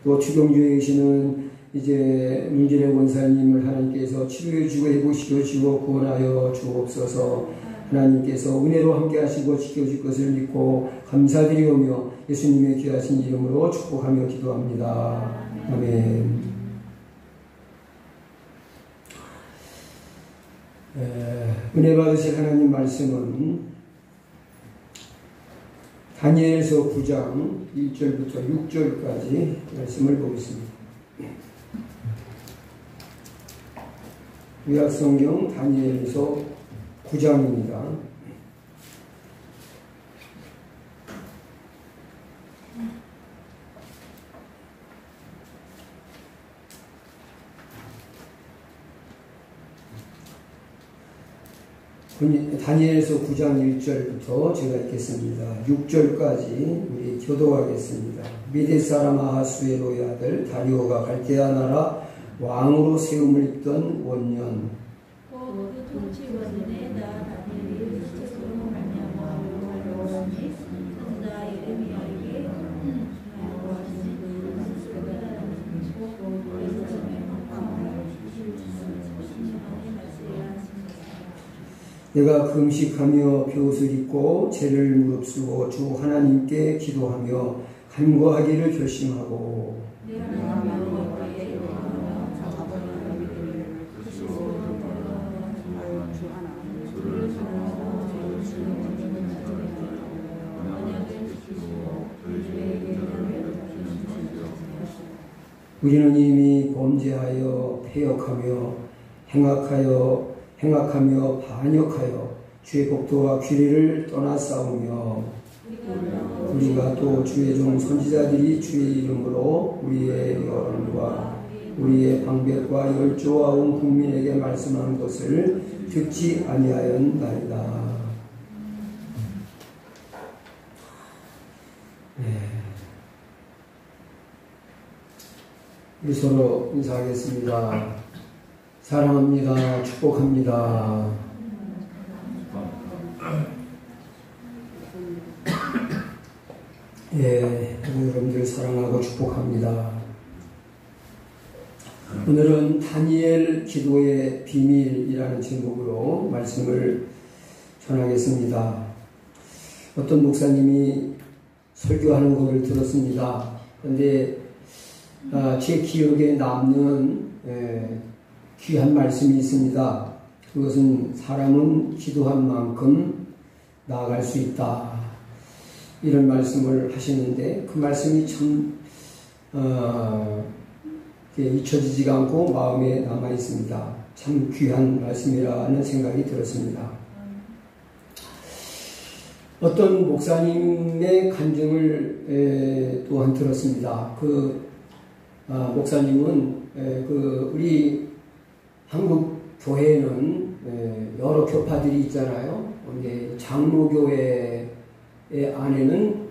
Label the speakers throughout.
Speaker 1: 또 추경주에 계시는 이제 문진의 원사님을 하나님께서 치료해 주고 해보시켜 주고 구원하여 주옵소서. 하나님께서 은혜로 함께 하시고 지켜줄 것을 믿고 감사드리오며 예수님의 귀하신 이름으로 축복하며 기도합니다. 아멘. 은혜 받으실 하나님 말씀은 다니엘서 9장 1절부터 6절까지 말씀을 보겠습니다. 구약성경 다니엘서 9장입니다. 다니엘서 9장 1절부터 제가 읽겠습니다. 6절까지 우리 교도하겠습니다. 미대 사람 아하수에로의 아들 다리오가 갈대아 나라 왕으로 세움을 입던 원년
Speaker 2: 그 통치원년에 나 다니엘이 수책으로 말미암아 여호와의 선지자 예레미야에게 여호와시는 그 말씀을
Speaker 1: 내가 금식하며 벼옷을 입고 죄를 무릅쓰고 주 하나님께 기도하며 간구하기를 결심하고 우리는 이미 범죄하여 패역하며 행악하며 반역하여 주의 법도와 규례를 떠나 싸우며 우리가 또 주의 종 선지자들이 주의 이름으로 우리의 여론과 우리의 방백과 열조와 온 국민에게 말씀한 것을 듣지 아니하였나이다. 우리 서로 인사하겠습니다. 사랑합니다. 축복합니다. 예, 여러분들 사랑하고 축복합니다. 오늘은 다니엘 기도의 비밀이라는 제목으로 말씀을 전하겠습니다. 어떤 목사님이 설교하는 것을 들었습니다. 그런데 제 기억에 남는 귀한 말씀이 있습니다. 그것은 사람은 기도한 만큼 나아갈 수 있다. 이런 말씀을 하시는데 그 말씀이 참 잊혀지지가 않고 마음에 남아 있습니다. 참 귀한 말씀이라는 생각이 들었습니다. 어떤 목사님의 간증을 또한 들었습니다. 그 목사님은 우리 한국 교회에는 여러 교파들이 있잖아요. 근데 장로교회 안에는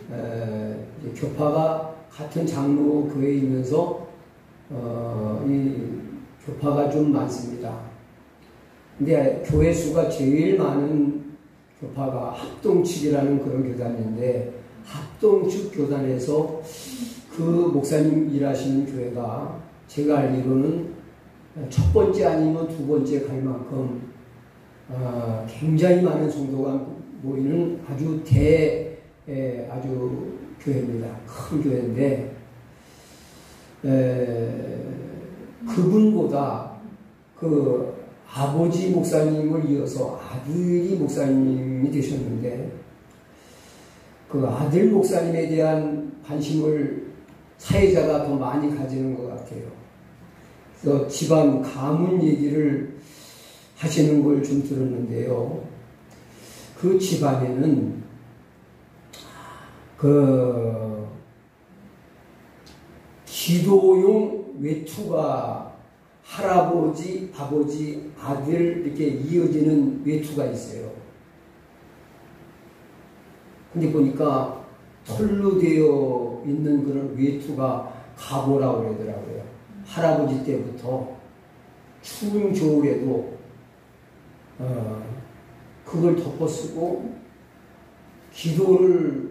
Speaker 1: 교파가 같은 장로교회에 있면서 이 교파가 좀 많습니다. 근데 교회 수가 제일 많은 교파가 합동측이라는 그런 교단인데 합동측 교단에서 그 목사님 일하시는 교회가 제가 알기로는 첫 번째 아니면 두 번째 갈 만큼 굉장히 많은 성도가 모이는 아주 아주 교회입니다. 큰 교회인데 그분보다 그 아버지 목사님을 이어서 아들이 목사님이 되셨는데 그 아들 목사님에 대한 관심을 사회자가 더 많이 가지는 것 같아요. 그래서 집안 가문 얘기를 하시는 걸 좀 들었는데요. 그 집안에는 그 기도용 외투가 할아버지, 아버지, 아들 이렇게 이어지는 외투가 있어요. 근데 보니까 털로 되어 있는 그런 외투가 가보라고 그러더라고요. 할아버지 때부터 추운 겨울에도 그걸 덮어 쓰고 기도를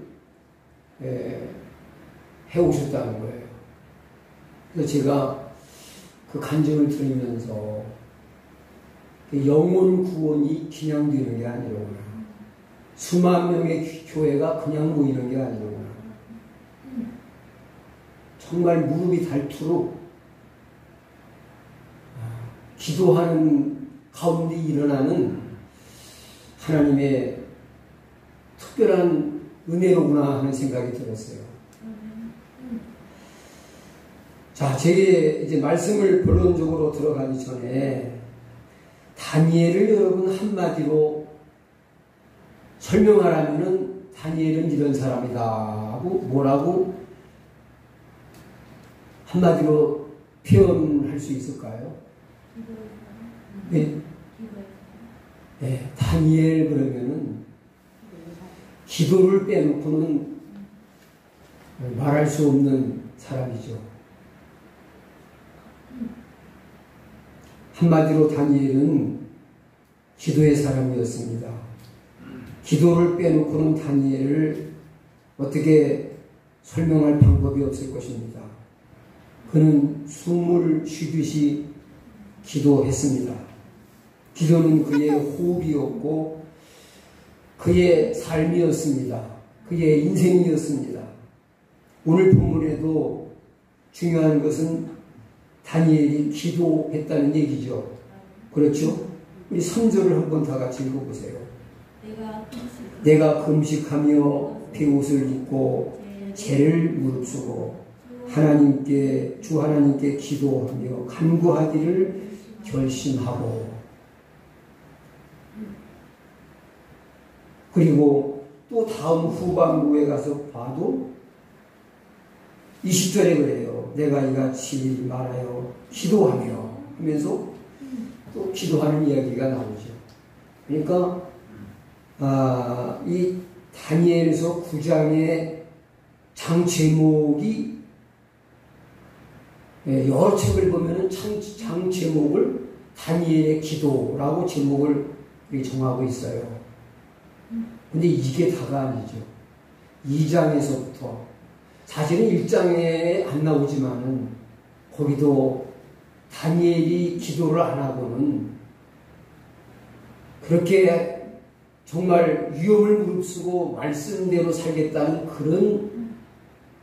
Speaker 1: 해오셨다는 거예요. 그래서 제가 그 간증을 들으면서 영혼 구원이 그냥 되는 게 아니로구나. 수만 명의 교회가 그냥 모이는 게 아니로구나. 정말 무릎이 닳도록 기도하는 가운데 일어나는 하나님의 특별한 은혜로구나 하는 생각이 들었어요. 자, 제 이제 말씀을 본론적으로 들어가기 전에 다니엘을 여러분 한마디로 설명하라면은 다니엘은 이런 사람이다 하고 뭐라고 한마디로 표현할 수 있을까요? 네. 네, 다니엘 그러면은 기도를 빼놓고는 말할 수 없는 사람이죠. 한마디로 다니엘은 기도의 사람이었습니다. 기도를 빼놓고는 다니엘을 어떻게 설명할 방법이 없을 것입니다. 그는 숨을 쉬듯이 기도했습니다. 기도는 그의 호흡이었고 그의 삶이었습니다. 그의 인생이었습니다. 오늘 본문에도 중요한 것은 다니엘이 기도했다는 얘기죠. 그렇죠? 우리 3절을 한번 다 같이 읽어보세요. 내가 금식하며 베옷을 입고 죄를 무릅쓰고 주 하나님께 기도하며 간구하기를 결심하고 그리고 또 다음 후반부에 가서 봐도 20절에 그래요. 내가 이같이 말하여 기도하며 하면서 또 기도하는 이야기가 나오죠. 그러니까 이 다니엘서 9장의 장 제목이 여러 책을 보면은 장 제목을 다니엘의 기도라고 제목을 정하고 있어요. 근데 이게 다가 아니죠. 2장에서부터 사실은 1장에 안 나오지만은 거기도 다니엘이 기도를 안 하고는 그렇게 정말 위험을 무릅쓰고 말씀대로 살겠다는 그런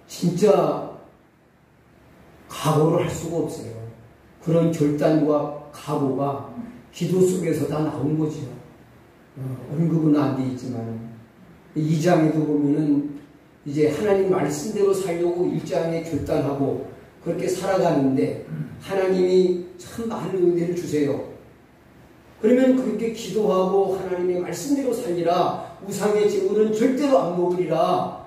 Speaker 1: 진짜 각오를 할 수가 없어요. 그런 결단과 각오가 기도 속에서 다 나온 거죠. 언급은 안 돼 있지만 2장에도 보면은 이제 하나님 말씀대로 살려고 1장에 결단하고 그렇게 살아가는데 하나님이 참 많은 은혜를 주세요. 그러면 그렇게 기도하고 하나님의 말씀대로 살리라. 우상의 제물은 절대로 안 먹으리라.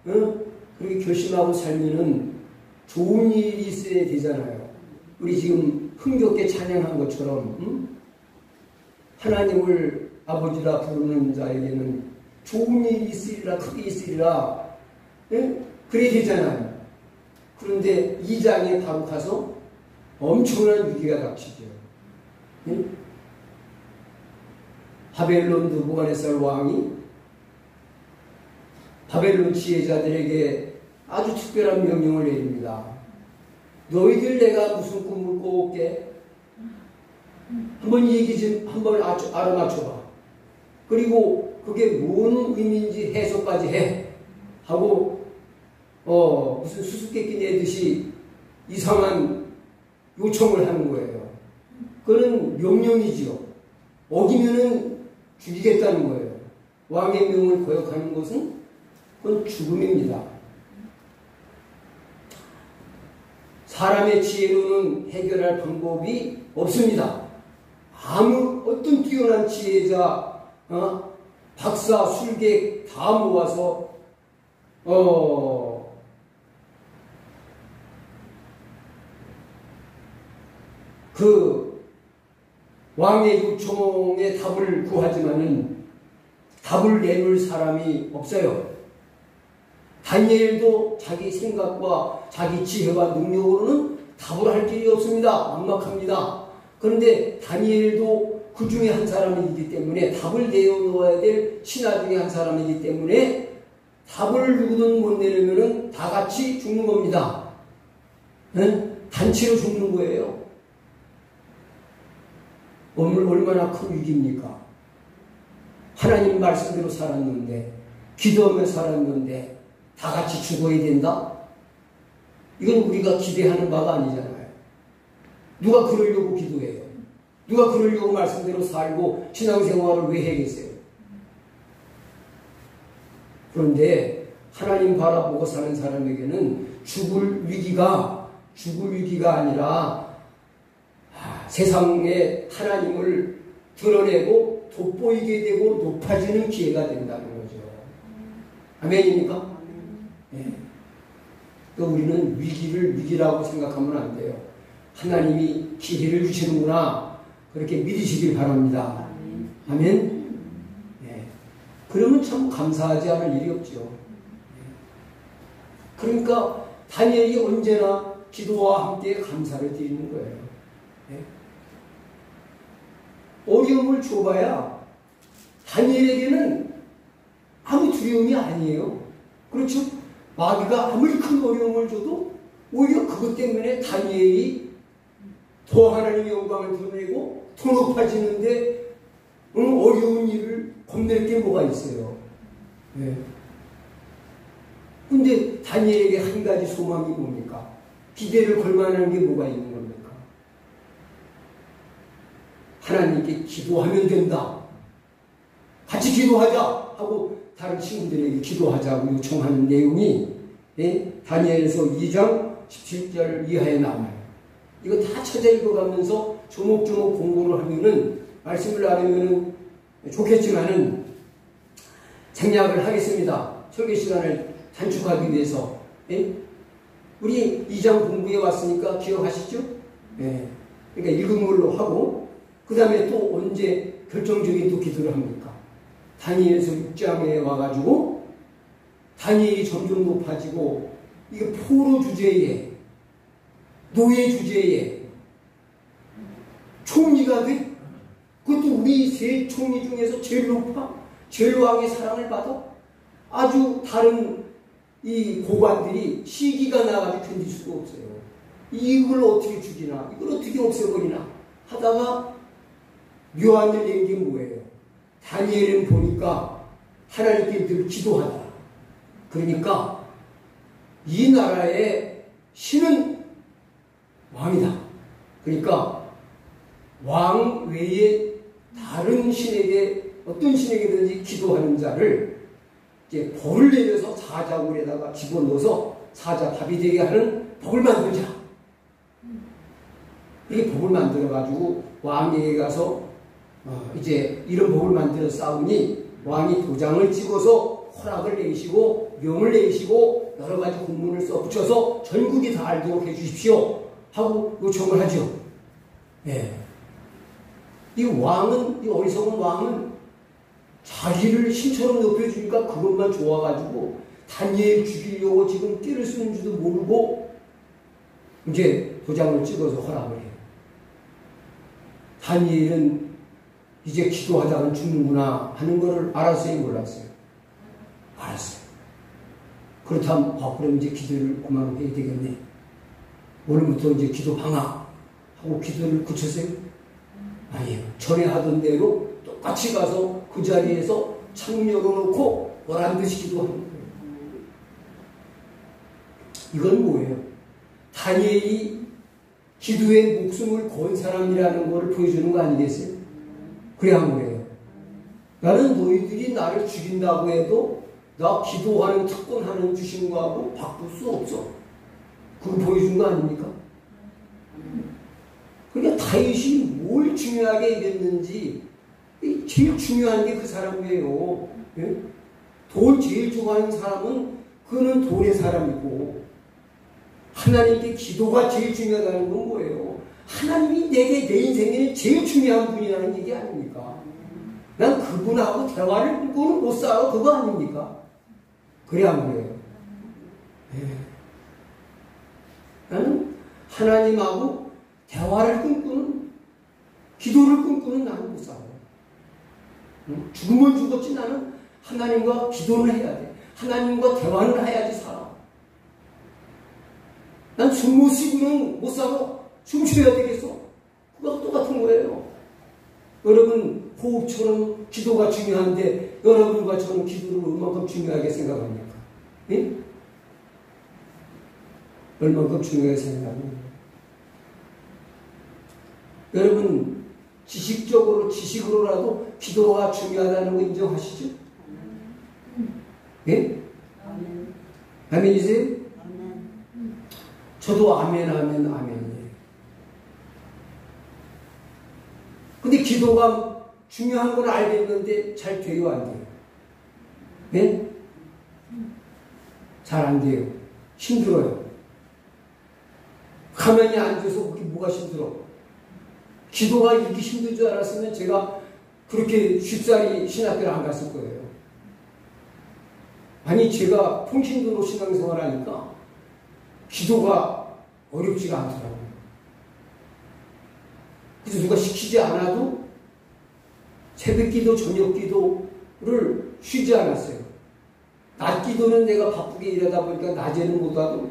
Speaker 1: 그렇게 결심하고 살면은 좋은 일이 있어야 되잖아요. 우리 지금 흥겹게 찬양한 것처럼 하나님을 아버지라 부르는 자에게는 좋은 일이 있으리라, 크게 있으리라. 그래야 되잖아요. 그런데 2장에 바로 가서 엄청난 위기가 닥치죠. 바벨론 느부갓네살 왕이 바벨론 지혜자들에게 아주 특별한 명령을 내립니다. 너희들 내가 무슨 꿈을 꿔올게? 한번 얘기 좀 한번 알아맞혀봐. 그리고 그게 뭔 의미인지 해석까지 해. 하고 무슨 수수께끼 내듯이 이상한 요청을 하는 거예요. 그건 명령이지요. 어기면은 죽이겠다는 거예요. 왕의 명을 거역하는 것은 그건 죽음입니다. 사람의 지혜로는 해결할 방법이 없습니다. 어떤 뛰어난 지혜자, 박사, 술객 다 모아서 그 왕의 요청에 답을 구하지만은 답을 내놓을 사람이 없어요. 다니엘도 자기 생각과 자기 지혜와 능력으로는 답을 할 길이 없습니다. 막막합니다. 그런데 다니엘도 그 중에 한 사람이기 때문에 답을 내어놓아야 될 신하 중에 한 사람이기 때문에 답을 누구든 못 내려면은 다 같이 죽는 겁니다. 단체로 죽는 거예요. 얼마나 큰 위기입니까? 하나님 말씀대로 살았는데, 기도하며 살았는데 다 같이 죽어야 된다? 이건 우리가 기대하는 바가 아니잖아요. 누가 그러려고 기도해요? 누가 그러려고 말씀대로 살고 신앙생활을 왜 해겠어요? 그런데 하나님 바라보고 사는 사람에게는 죽을 위기가 아니라 세상에 하나님을 드러내고 돋보이게 되고 높아지는 기회가 된다는 거죠. 아멘입니까? 네. 또 우리는 위기를 위기라고 생각하면 안 돼요. 하나님이 기회를 주시는구나, 그렇게 믿으시길 바랍니다. 아멘? 네. 그러면 참 감사하지 않을 일이 없죠. 네. 그러니까 다니엘이 언제나 기도와 함께 감사를 드리는 거예요. 네. 어려움을 줘봐야 다니엘에게는 아무 두려움이 아니에요. 그렇죠? 마귀가 아무리 큰 어려움을 줘도 오히려 그것 때문에 다니엘이 더 하나님의 영광을 드러내고 더 높아지는데 어려운 일을 겁낼 게 뭐가 있어요. 네. 근데 다니엘에게 한 가지 소망이 뭡니까? 기대를 걸만한 게 뭐가 있는 겁니까? 하나님께 기도하면 된다. 같이 기도하자 하고 다른 친구들에게 기도하자고 요청하는 내용이 다니엘서 2장 17절 이하에 나와요. 이거 다 찾아 읽어가면서 조목조목 공부를 하면은 말씀을 알으면 좋겠지만은 생략을 하겠습니다. 설교 시간을 단축하기 위해서. 우리 2장 공부해 왔으니까 기억하시죠? 그러니까 읽은 걸로 하고 그 다음에 또 언제 결정적인 또 기도를 합니까? 다니엘서 6장에 와가지고 다니엘이 점점 높아지고 이게 포로 주제에 노예 주제에 총리가 돼? 그것도 우리 세 총리 중에서 제일 높아? 제일 왕의 사랑을 받아? 아주 다른 이 고관들이 시기가 나가지고 견딜 수가 없어요. 이걸 어떻게 죽이나? 이걸 어떻게 없애버리나? 하다가 묘한 일 낸 게 뭐예요? 다니엘은 보니까 하나님께 늘 기도하다. 그러니까 이 나라의 신은 왕이다. 그러니까 왕 외에 다른 신에게 어떤 신에게든지 기도하는 자를 이제 법을 내려서 사자굴에다가 집어넣어서 사자 밥이 되게 하는 법을 만들자. 이렇게 법을 만들어가지고 왕에게 가서 이제 이런 법을 만들어 싸우니 왕이 도장을 찍어서 허락을 내시고 명을 내시고 여러 가지 공문을 써붙여서 전국이 다 알도록 해주십시오 하고 요청을 하죠. 네. 이 왕은, 이 어리석은 왕은 자기를 신처럼 높여주니까 그것만 좋아가지고 다니엘 죽이려고 지금 띠를 쓰는 줄도 모르고 이제 도장을 찍어서 허락을 해요. 다니엘은 이제 기도하다가 죽는구나 하는 것을 알았어요, 몰랐어요? 알았어요. 그렇다면 그럼 이제 기도를 그만해야 되겠네. 오늘부터 이제 기도 방학하고 기도를 그쳤어요? 아니에요. 전에 하던 대로 똑같이 가서 그 자리에서 창문 열어놓고 보란 듯이 기도하는 거예요. 이건 뭐예요? 다니엘이 기도에 목숨을 건 사람이라는 것을 보여주는 거 아니겠어요? 그래야 뭐예요? 나는 너희들이 나를 죽인다고 해도 나 기도하는 특권하는 주신 거하고 바꿀 수 없어. 그거 보여준 거 아닙니까? 그러니까 다윗이 뭘 중요하게 여겼는지 제일 중요한 게 그 사람이에요. 예? 돈 제일 좋아하는 사람은 그는 돈의 사람이고 하나님께 기도가 제일 중요하다는 건 뭐예요? 하나님이 내게 내 인생에 제일 중요한 분이라는 얘기 아닙니까? 난 그분하고 대화를 끊고는 못 살아. 그거 아닙니까? 그래 안 그래요? 네. 나는 하나님하고 대화를 끊고는 기도를 끊고는 나는 못 살아. 죽으면 죽었지 나는 하나님과 기도를 해야 돼. 하나님과 대화를 해야지 살아. 난 숨 못 쉬고는 못 살아. 숨 쉬어야 되겠어. 그거하고 똑같은 거예요. 여러분, 호흡처럼 기도가 중요한데 여러분과 저는 기도를 얼마큼 중요하게 생각합니까? 예? 얼마큼 중요하게 생각합니까? 여러분, 지식으로라도 기도가 중요하다는 거 인정하시죠? 예? 아멘이세요? 저도 아멘이에요. 근데 기도가 중요한 건 알겠는데 잘 돼요, 안 돼요? 네? 잘 안 돼요. 힘들어요. 가만히 앉아서 그게 뭐가 힘들어? 기도가 이렇게 힘든 줄 알았으면 제가 그렇게 쉽사리 신학교를 안 갔을 거예요. 아니, 제가 통신도로 신앙생활 하니까 기도가 어렵지가 않더라고요. 그래서 누가 시키지 않아도 새벽 기도, 저녁 기도를 쉬지 않았어요. 낮 기도는 내가 바쁘게 일하다 보니까 낮에는 못하고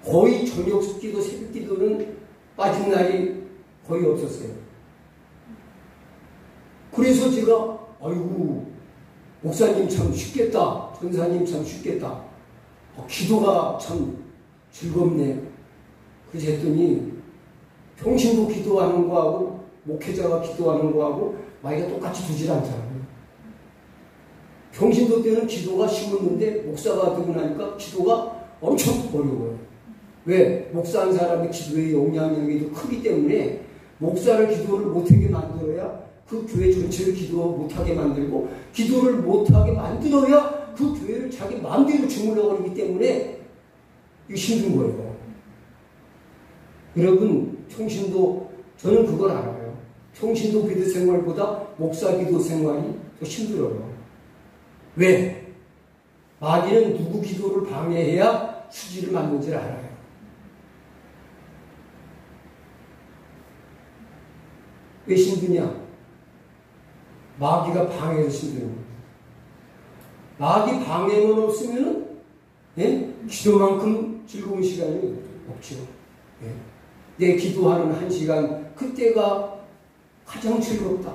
Speaker 1: 거의 저녁 기도, 새벽 기도는 빠진 날이 거의 없었어요. 그래서 제가 아이고 목사님 참 쉽겠다, 전사님 참 쉽겠다, 기도가 참 즐겁네. 그래서 했더니 평신도 기도하는 거하고 목회자가 기도하는 거하고 마이가 똑같이 두질 않더라고요. 평신도 때는 기도가 쉬웠는데 목사가 되고 나니까 기도가 엄청 어려워요. 왜? 목사한 사람의 기도의 영향력이 더 크기 때문에 목사를 기도를 못하게 만들어야 그 교회 전체를 기도 못하게 만들고 기도를 못하게 만들어야 그 교회를 자기 마음대로 주물러 버리기 때문에 이게 힘든 거예요. 여러분, 평신도, 저는 그걸 알아요. 평신도 기도 생활보다 목사 기도 생활이 더 힘들어요. 왜? 마귀는 누구 기도를 방해해야 수지를 만든지를 알아요. 왜 힘드냐? 마귀가 방해해서 힘드는 거예요. 마귀 방해만 없으면 기도만큼 즐거운 시간이 없죠. 예. 내 기도하는 한 시간, 그때가 가장 즐겁다,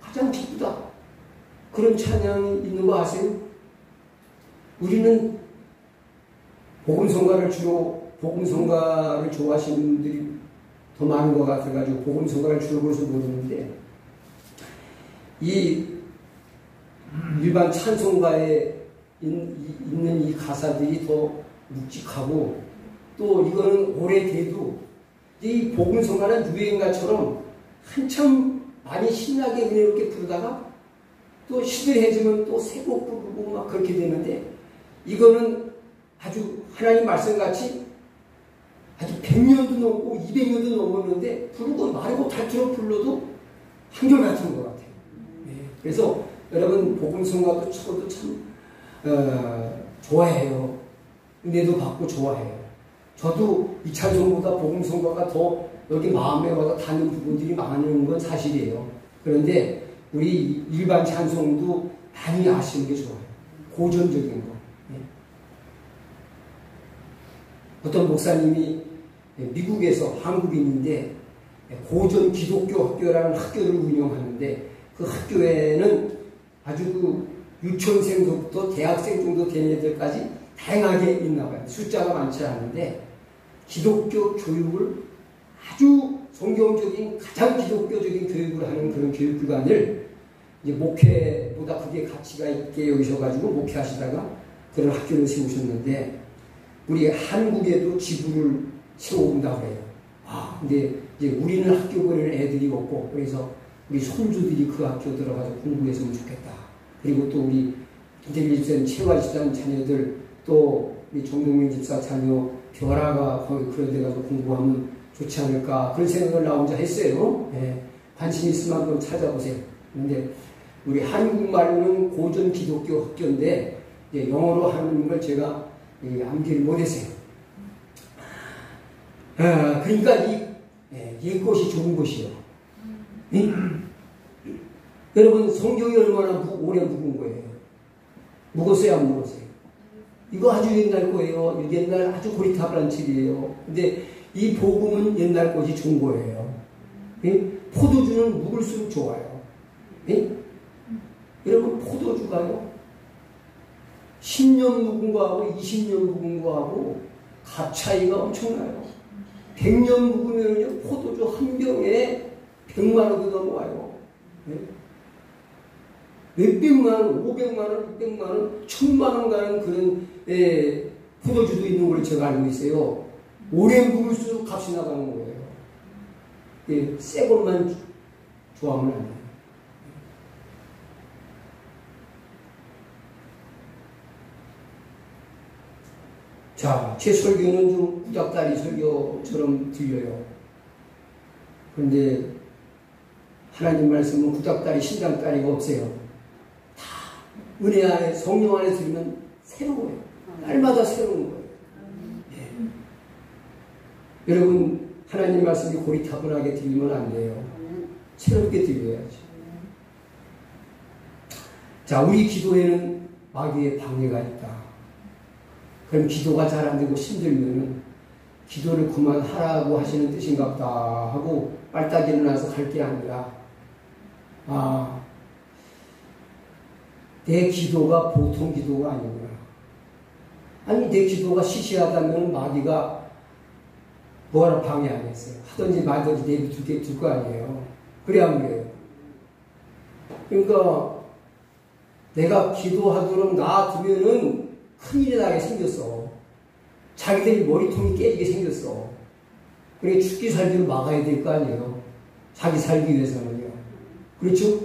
Speaker 1: 가장 기쁘다. 그런 찬양이 있는 거 아세요? 우리는 복음성가를 좋아하시는 분들이 더 많은 것 같아가지고 복음성가를 주로 그래서 모르는데, 이 일반 찬송가에 있는 이 가사들이 더 묵직하고, 또 이거는 오래돼도 이 복음성가는 유행가처럼 한참 많이 신나게 은혜롭게 부르다가 또 시들해지면 또 새 곡 부르고 막 그렇게 되는데, 이거는 아주 하나님 말씀같이 아주 100년도 넘고 200년도 넘었는데 부르고 마르고 닳도록 불러도 한결같은 것 같아요. 네. 그래서 여러분 복음성가도 저도 참 좋아해요. 은혜도 받고 좋아해요. 저도 이 찬송보다 복음성가가 더 여기 마음에 와서 닿는 부분들이 많은 건 사실이에요. 그런데 우리 일반 찬송도 많이 아시는 게 좋아요. 고전적인 거. 네. 어떤 목사님이 미국에서 한국인인데 고전 기독교 학교라는 학교를 운영하는데, 그 학교에는 아주 그 유치원생부터 대학생 정도 된 애들까지 다양하게 있나 봐요. 숫자가 많지 않은데 기독교 교육을 아주 성경적인 가장 기독교적인 교육을 하는 그런 교육기관을 이제 목회보다 그게 가치가 있게 여기셔가지고 목회하시다가 그런 학교를 세우셨는데, 우리 한국에도 지부를 세워온다고 해요. 근데 이제 우리는 학교 보내는 애들이 없고, 그래서 우리 손주들이 그 학교 들어가서 공부했으면 좋겠다. 그리고 또 우리 김태길 집사님, 최화 집사님 자녀들, 또 우리 정동민 집사 자녀 별아가 거기 그런 데 가서 공부하면 좋지 않을까, 그런 생각을 나 혼자 했어요. 네. 관심 있으면 한번 찾아보세요. 근데 우리 한국말로는 고전 기독교 학교인데 영어로 하는 걸 제가 암기를 못했어요. 그러니까 이 곳이 좋은 곳이에요. 여러분, 성경이 얼마나 오래 묵은 거예요? 묵었어요, 안 묵었어요? 이거 아주 옛날 거예요. 옛날 아주 고리타분한 책이에요. 근데 이 복음은 옛날 것이 좋은 거예요. 포도주는 묵을수록 좋아요. 여러분 포도주가요 10년 묵은 거하고 20년 묵은 거하고 값 차이가 엄청나요. 100년 묵으면요 포도주 한 병에 100만 원도 넘어와요. 몇백만 원, 500만 원, 600만 원, 1000만 원 가는 그런 포도주도 있는 걸 제가 알고 있어요. 오래 묵을수록 값이 나가는 거예요. 새 것만 좋아하면 안 돼요. 자, 제 설교는 좀 구닥다리 설교처럼 들려요. 그런데 하나님 말씀은 구닥다리, 신장다리가 없어요. 다 은혜 안에, 성령 안에 들으면 새로워요. 날마다 새로운 거예요. 네. 여러분, 하나님 말씀이 고리타분하게 들리면 안 돼요. 새롭게 들려야죠. 자, 우리 기도에는 마귀의 방해가 있다. 그럼 기도가 잘 안 되고 힘들면은 기도를 그만하라고 하시는 뜻인가 보다 하고 빨딱 일어나서 갈 게 아니라 내 기도가 보통 기도가 아니구나. 아니 내 기도가 시시하다면 마귀가 뭐하러 방해 안 했어요. 하든지 말든지 내비둘 거 아니에요. 그래 안 그래요? 그러니까 내가 기도하도록 놔두면은 큰일이 나게 생겼어. 자기들이 머리통이 깨지게 생겼어. 그러니까 죽기 살기를 막아야 될 거 아니에요. 자기 살기 위해서는요. 그렇죠?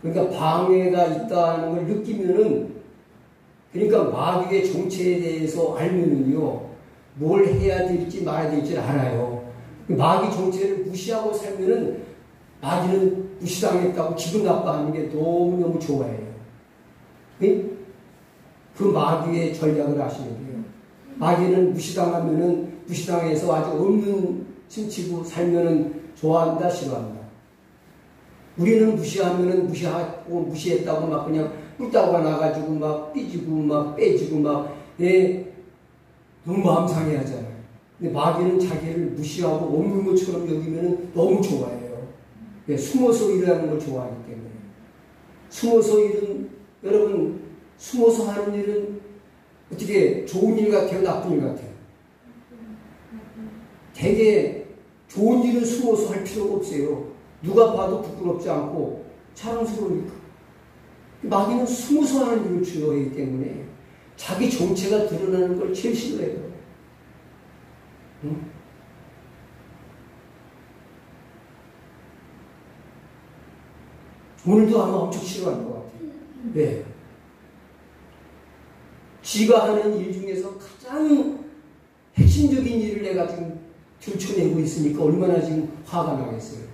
Speaker 1: 그러니까 방해가 있다는 걸 느끼면은, 그러니까 마귀의 정체에 대해서 알면은요, 뭘 해야 될지 말아야 될지 알아요. 마귀 정체를 무시하고 살면은 마귀는 무시당했다고 기분 나빠하는 게 너무너무 좋아해요. 네? 그 마귀의 전략을 아시면 돼요. 마귀는 무시당하면은 무시당해서 아주 없는 춤치고 살면은 좋아한다, 싫어한다. 우리는 무시하면은 무시하고 무시했다고 막 그냥 뿔따구가 나가지고 막 삐지고 막 빼지고 막 너무 마음 상해하잖아요. 근데 마귀는 자기를 무시하고 없는 것처럼 여기면은 너무 좋아해요. 숨어서 일하는 걸 좋아하기 때문에. 숨어서 일은 여러분. 숨어서 하는 일은 어떻게 좋은 일 같아요? 나쁜 일 같아요? 되게 좋은 일은 숨어서 할 필요가 없어요. 누가 봐도 부끄럽지 않고 자랑스러우니까. 마귀는 숨어서 하는 일을 주요하기 때문에 자기 정체가 드러나는 걸 제일 싫어해요. 응? 오늘도 아마 엄청 싫어할 것 같아요. 네. 지가 하는 일 중에서 가장 핵심적인 일을 내가 지금 들춰내고 있으니까 얼마나 지금 화가 나겠어요.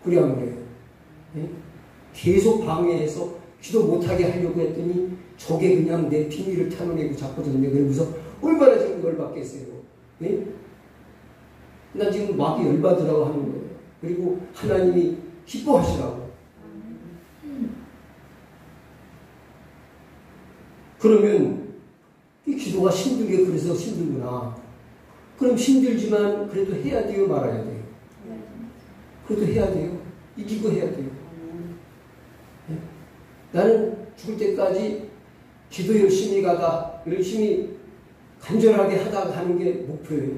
Speaker 1: 그래 안 그래요? 네? 계속 방해해서 기도 못하게 하려고 했더니 저게 그냥 내 비밀을 탐내고 잡거든요. 그러면서 얼마나 지금 열받겠어요. 네? 난 지금 마귀 열받으라고 하는 거예요. 그리고 하나님이 기뻐하시라고. 그러면 이 기도가 힘들게 그래서 힘들구나. 그럼 힘들지만 그래도 해야 돼요, 말아야 돼요? 그래도 해야 돼요. 이기고 해야 돼요. 네? 나는 죽을 때까지 기도 열심히 가다, 열심히 간절하게 하다가 하는 게 목표예요.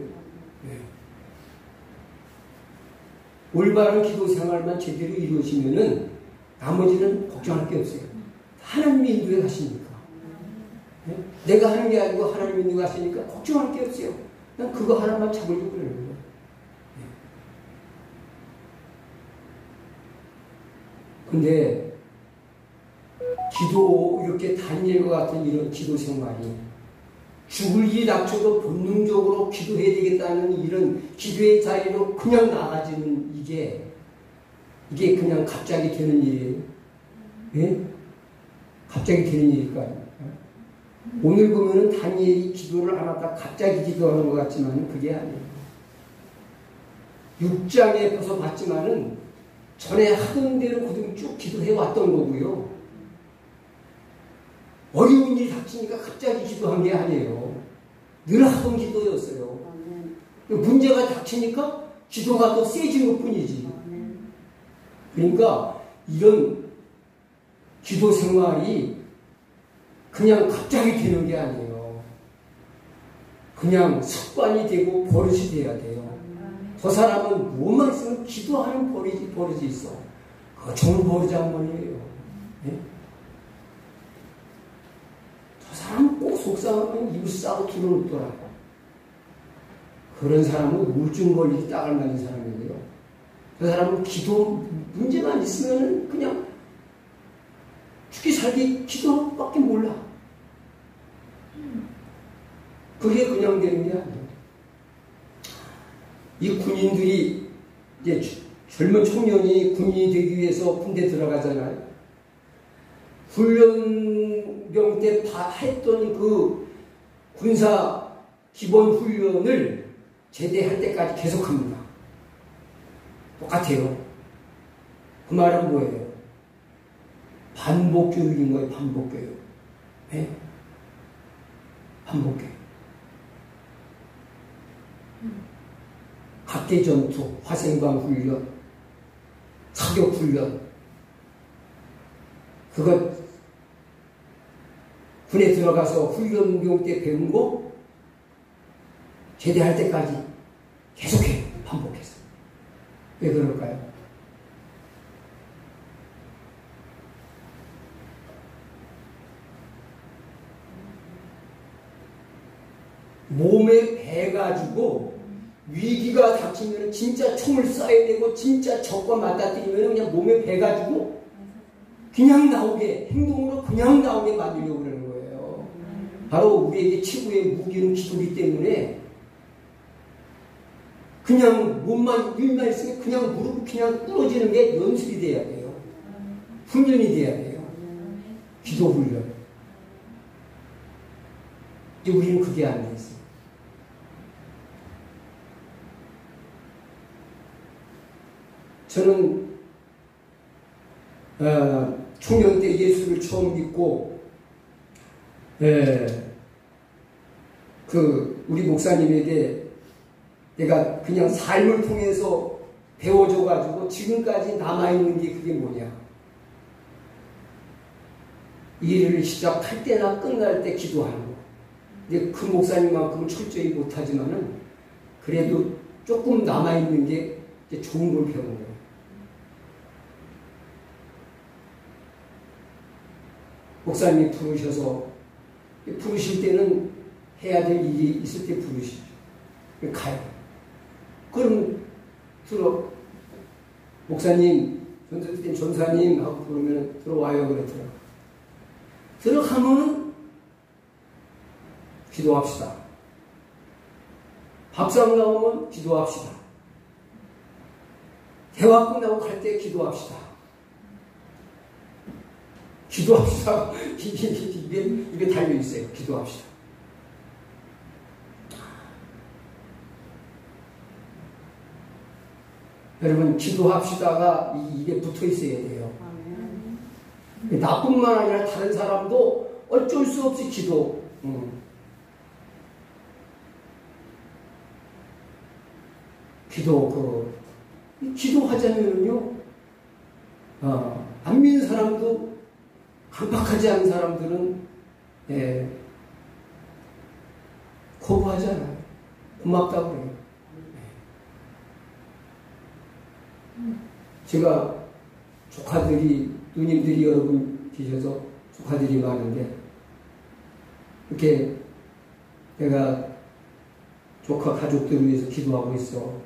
Speaker 1: 네. 올바른 기도 생활만 제대로 이루어지면은 나머지는 걱정할 게 없어요. 하나님이 인도해 가시니까. 네? 내가 하는 게 아니고 하나님이 인도해 가시니까 걱정할 게 없어요. 난 그거 하나만 잡으려고 그러는 거예요. 네. 근데 기도, 이렇게 다니엘과 같은 이런 기도 생활이 죽을 일이 닥쳐도 본능적으로 기도해야 되겠다는 이런 기도의 자리로 그냥 나가지는 이게 그냥 갑자기 되는 일이에요. 예? 갑자기 되는 일일까요? 오늘 보면은 다니엘이 기도를 안 하다 갑자기 기도하는 것 같지만 그게 아니에요. 6장에 벌써 봤지만은 전에 하던 대로 그대로 쭉 기도해 왔던 거고요. 어려운 일이 닥치니까 갑자기 기도한 게 아니에요. 늘 하던 기도였어요. 문제가 닥치니까 기도가 더 세진 것 뿐이지. 그러니까 이런 기도 생활이 그냥 갑자기 되는 게 아니에요. 그냥 습관이 되고 버릇이 돼야 돼요. 저 사람은 뭐만 있으면 기도하는 버릇이 있어. 그거 좋은 버릇장만이에요. 네? 저 사람은 꼭 속상하면 입을 싸고 들어놓더라고. 그런 사람은 우울증 걸리기 딱을 맞은 사람이에요. 그 사람은 기도 문제만 있으면 그냥 죽기 살기 기도밖에 몰라. 그게 그냥 되는 게 아니에요. 이 군인들이 이제 젊은 청년이 군인이 되기 위해서 군대 들어가잖아요. 훈련병 때 했던 그 군사 기본 훈련을 제대할 때까지 계속합니다. 똑같아요. 그 말은 뭐예요? 반복 교육인 거예요. 반복 교육. 네? 반복 교육. 각계 전투, 화생방 훈련, 사격 훈련. 그것 군에 들어가서 훈련병 때 배운 거 제대할 때까지 계속해요. 반복해서. 왜 그럴까요? 몸에 배가지고 위기가 닥치면 진짜 총을 쏴야 되고 진짜 적과 맞닥뜨리면 그냥 몸에 배가지고 그냥 나오게 행동으로 그냥 나오게 만들려고 그러는 거예요. 바로 우리에게 최고의 무기는 기도기 때문에 그냥 몸만 일만 있으면 그냥 무릎 그냥 부러지는 게 연습이 돼야 돼요. 훈련이 돼야 돼요. 기도 훈련. 이제 우리는 그게 안 됐어요. 저는 청년 때 예수를 처음 믿고 우리 목사님에게 내가 그냥 삶을 통해서 배워줘가지고 지금까지 남아있는 게 그게 뭐냐. 일을 시작할 때나 끝날 때 기도하는 거. 근데 그 목사님만큼은 철저히 못하지만은 그래도 조금 남아있는 게 좋은 걸 배운 거예요. 목사님이 부르셔서 부르실 때는 해야 될 일이 있을 때 부르시죠. 가요. 그럼 목사님, 전사님 하고 부르면 들어와요 그랬더라고요. 들어가면 기도합시다. 밥상 나오면 기도합시다. 대화 끝나고 갈 때 기도합시다. 기도합시다. 입에 달려있어요. 기도합시다. 여러분, 기도합시다가 입에 붙어 있어야 돼요. 나뿐만 아니라 다른 사람도 어쩔 수 없이 기도. 기도하자면요, 안 믿는 사람도, 강박하지 않은 사람들은, 거부하잖아요. 고맙다고 그래요. 제가 누님들이 여러분 계셔서 조카들이 많은데, 이렇게 내가 조카 가족들을 위해서 기도하고 있어.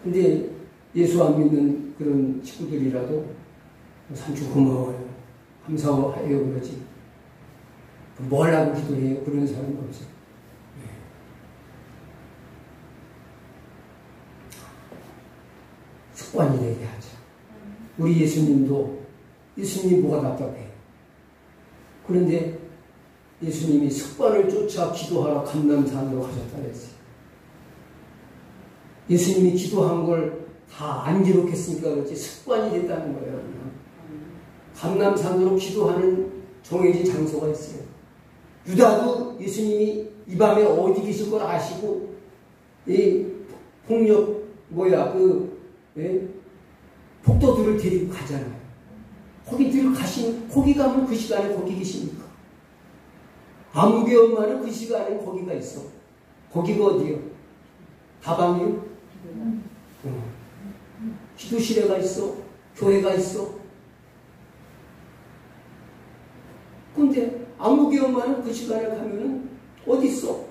Speaker 1: 근데 예수 안 믿는 그런 친구들이라도 삼촌 고마워요. 감사해요 그러지. 뭘 하고 기도해요? 그런 사람은 없어요. 습관이 되게 하죠. 우리 예수님 뭐가 답답해요. 그런데 예수님이 습관을 쫓아 기도하라 감람산으로 가셨다 그랬어요. 예수님이 기도한 걸 다 안 기록했으니까 그렇지 습관이 됐다는 거예요. 감람산으로 기도하는 정해진 장소가 있어요. 유다도 예수님이 이 밤에 어디 계실 걸 아시고 이 폭력 폭도들을 데리고 가잖아요. 거기 늘 거기 가면 그 시간에 거기 계십니까? 아무개 엄마는 그 시간에 거기가 있어. 거기가 어디요? 다방이요? 기도실에가 있어. 교회가 있어. 근데 아무개 엄마는 그 시간에 가면은 어디 있어?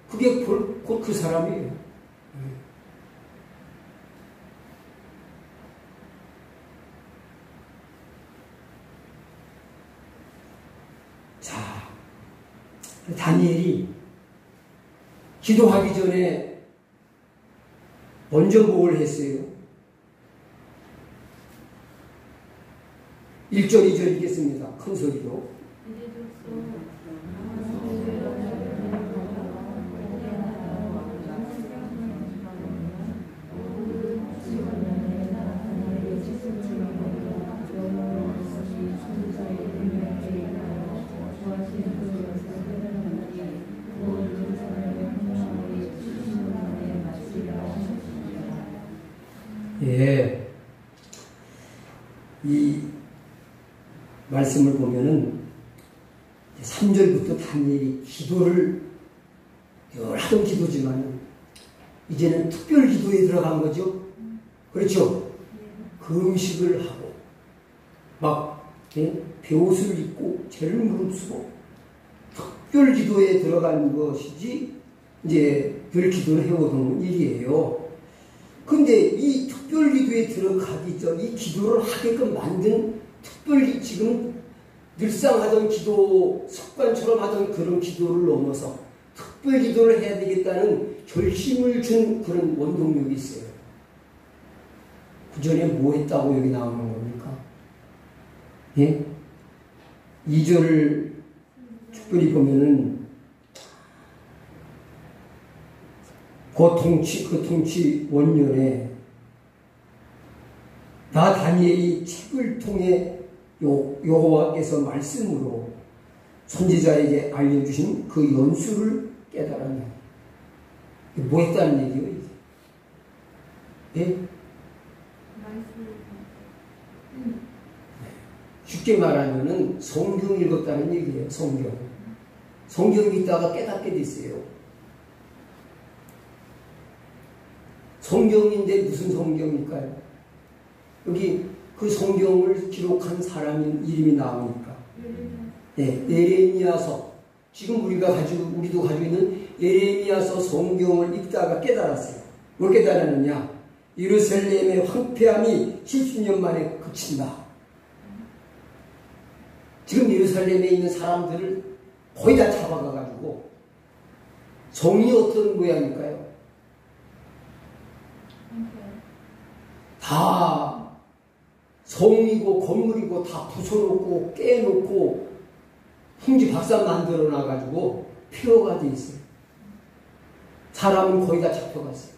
Speaker 1: 그게 곧 그 사람이에요. 자, 다니엘이 기도하기 전에 먼저 뭘 했어요? 1절, 2절 읽겠습니다. 큰 소리로. 예, 이 말씀을 보면은 3절부터 다니엘이 기도를 늘 하던 기도지만 이제는 특별 기도에 들어간 거죠. 그렇죠? 금식을 하고 막 베옷을 입고 죄를 무릅쓰고 특별 기도에 들어간 것이지 이제 늘 기도를 해오던 일이에요. 근데 이 특별 기도에 들어가기 전 이 기도를 하게끔 만든 특별히 지금 늘상 하던 기도, 습관처럼 하던 그런 기도를 넘어서 특별 기도를 해야 되겠다는 결심을 준 그런 원동력이 있어요. 그 전에 뭐 했다고 여기 나오는 겁니까? 예? 2절을 특별히 보면은 그 통치 원년에 나 다니엘이 책을 통해 여호와께서 말씀으로 선지자에게 알려주신 그 연수를 깨달았네. 뭐 했다는 얘기예요, 이게? 예? 쉽게 말하면은 성경 읽었다는 얘기예요, 성경. 성경 읽다가 깨닫게 됐어요. 성경인데 무슨 성경일까요? 여기 그 성경을 기록한 사람 이름이 나오니까. 네, 예레미야서. 지금 우리도 가지고 있는 예레미야서 성경을 읽다가 깨달았어요. 뭘 깨달았느냐? 예루살렘의 황폐함이 70년 만에 그친다. 지금 예루살렘에 있는 사람들을 거의 다 잡아가가지고 성이 어떤 모양일까요? 다 성이고 건물이고 다 부숴놓고 깨놓고 풍지박산 만들어놔가지고 폐허가 돼 있어요. 사람은 거의 다 잡혀갔어요.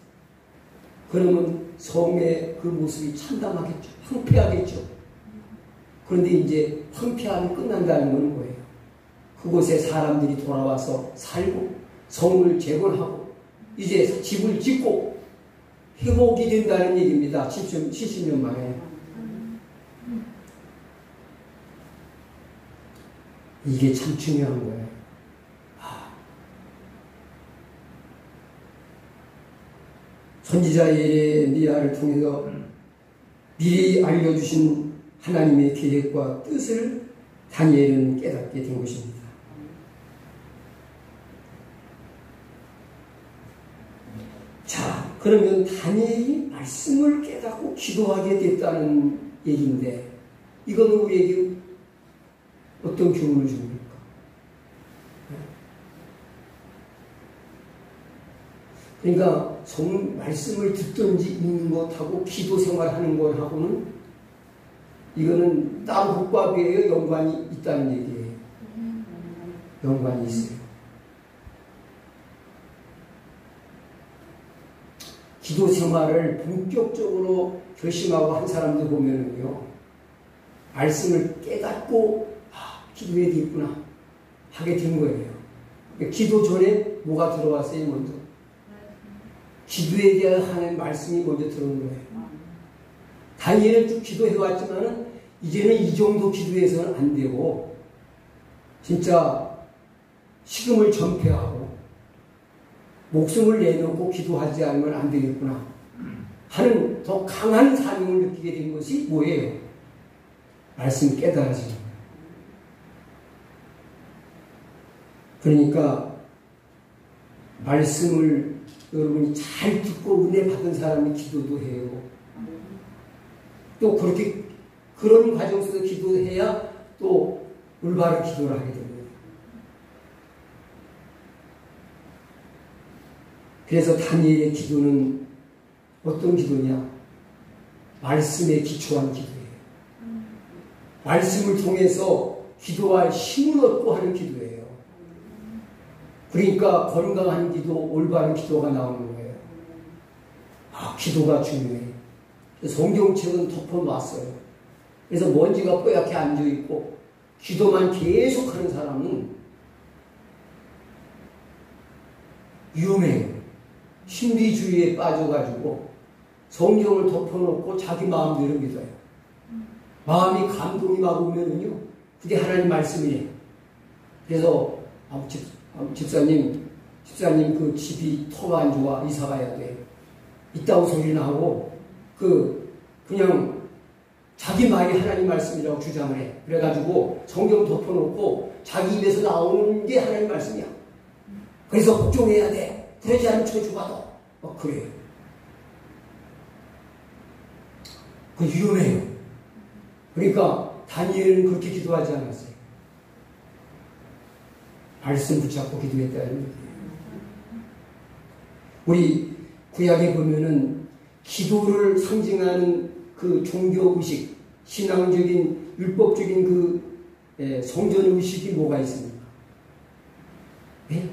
Speaker 1: 그러면 성의 그 모습이 참담하겠죠. 황폐하겠죠. 그런데 이제 황폐함이 끝난다는 건 뭐예요? 그곳에 사람들이 돌아와서 살고 성을 재건하고 이제 집을 짓고 회복이 된다는 얘기입니다. 70년 만에. 이게 참 중요한 거예요. 선지자 예레미야를 통해서 미리 알려주신 하나님의 계획과 뜻을 다니엘은 깨닫게 된 것입니다. 자, 그러면 다니엘이 말씀을 깨닫고 기도하게 됐다는 얘기인데 이거는 우리에게 어떤 교훈을 줍니까? 그러니까 말씀을 듣든지 읽는 것하고 기도 생활하는 것하고는 이거는 따로 국밥이에요? 연관이 있다는 얘기예요. 연관이 있어요. 기도 생활을 본격적으로 결심하고 한 사람들 보면은요, 말씀을 깨닫고 기도해야 되겠구나 하게 된 거예요. 기도 전에 뭐가 들어왔어요? 먼저 기도에 대한 하나님의 말씀이 먼저 들어오는 거예요. 다니엘은 쭉 기도해왔지만은 이제는 이 정도 기도해서는 안 되고 진짜 식음을 전폐하고 목숨을 내놓고 기도하지 않으면 안 되겠구나 하는 더 강한 사명을 느끼게 된 것이 뭐예요? 말씀 깨달아지는 거예요. 그러니까 말씀을 여러분이 잘 듣고 은혜 받은 사람이 기도도 해요. 또 그렇게 그런 과정 속에서 기도해야 또 올바른 기도를 하게 됩니다. 그래서 다니엘의 기도는 어떤 기도냐? 말씀에 기초한 기도예요. 말씀을 통해서 기도할 힘을 얻고 하는 기도예요. 그러니까 건강한 기도, 올바른 기도가 나오는 거예요. 기도가 중요해요. 성경책은 덮어놨어요. 그래서 먼지가 뽀얗게 앉아있고 기도만 계속하는 사람은 위험해요. 신비주의에 빠져가지고 성경을 덮어놓고 자기 마음대로 믿어요. 마음이 감동이 막 오면은요, 그게 하나님 말씀이에요. 그래서 집사님 그 집이 터가 안 좋아, 이사 가야 돼. 있다고 소리는 하고 그냥 자기 말이 하나님 말씀이라고 주장을 해. 그래가지고 성경 덮어놓고 자기 입에서 나오는 게 하나님 말씀이야. 그래서 복종해야 돼. 그러지 않으면 저주받아. 그래요. 그 위험해요. 그러니까 다니엘은 그렇게 기도하지 않았어요. 말씀 붙잡고 기도했다는 얘기예요. 우리 구약에 보면은 기도를 상징하는 그 종교의식, 신앙적인, 율법적인 그 성전의식이 뭐가 있습니까? 네?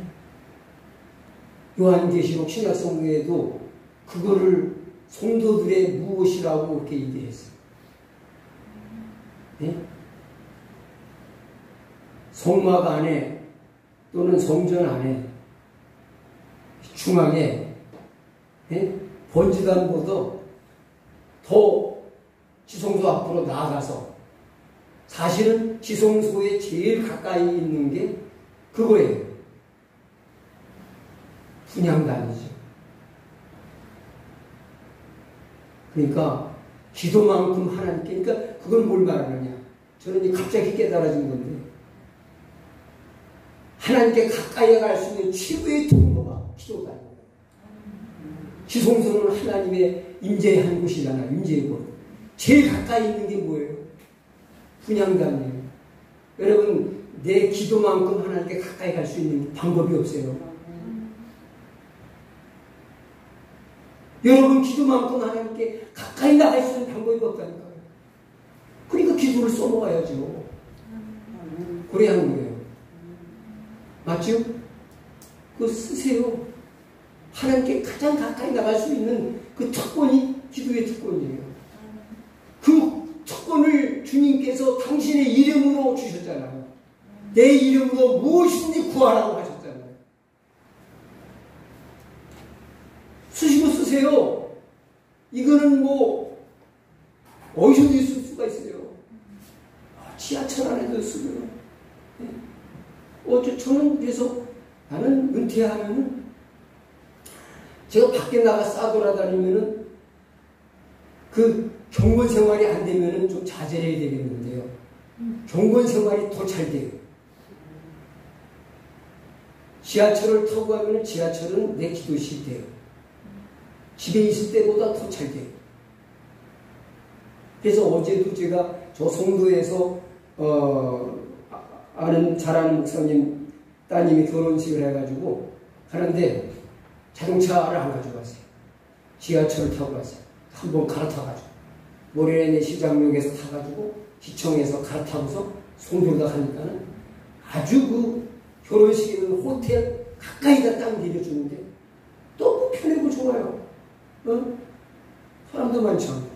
Speaker 1: 요한계시록 신약성경에도 그거를 성도들의 무엇이라고 이렇게 얘기했어요. 네? 성막 안에 또는 성전 안에 중앙에 번지단보다 더 지성소 앞으로 나아가서 사실은 지성소에 제일 가까이 있는 게 그거예요. 분향단이죠. 그러니까 기도만큼 하나님께, 그러니까 그걸 뭘 말하느냐. 저는 갑자기 깨달아진 건데 하나님께 가까이 갈 수 있는 최고의 통로가 기도다. 지성소는 하나님의 임재한 곳이잖아요. 임재의 곳. 제일 가까이 있는 게 뭐예요? 분향단이에요. 여러분, 내 기도만큼 하나님께 가까이 갈 수 있는 방법이 없어요. 여러분, 기도만큼 하나님께 가까이 나갈 수 있는 방법이 없다니까요. 그러니까 기도를 써먹어야죠. 그래야 하는 거예요. 맞죠? 그거 쓰세요. 하나님께 가장 가까이 나갈 수 있는 그 특권이 기도의 특권이에요. 그 특권을 주님께서 당신의 이름으로 주셨잖아요. 내 이름으로 무엇이든지 구하라고 하셨잖아요. 쓰시고 쓰세요. 이거는 뭐 어디서도 쓸 수가 있어요. 지하철 안에도 쓰고요. 저는 그래서 나는 은퇴하면은 제가 밖에 나가 싸돌아다니면은 그 경건 생활이 안 되면은 좀 자제를 해야 되겠는데요. 경건 생활이 더 잘 돼요. 지하철을 타고 가면은 지하철은 내 기도실 돼요. 집에 있을 때보다 더 잘 돼요. 그래서 어제도 제가 저 송도에서 잘 아는 목사님 따님이 결혼식을 해가지고 가는데 자동차를 안 가져갔어요. 지하철을 타고 갔어요. 한번 갈아타가지고 모래내 시장역에서 타가지고 시청에서 갈아타고서 송도로 가니까는 아주 그 결혼식에는 호텔 가까이다 딱 내려주는데 너무 편하고 좋아요. 사람도 많죠.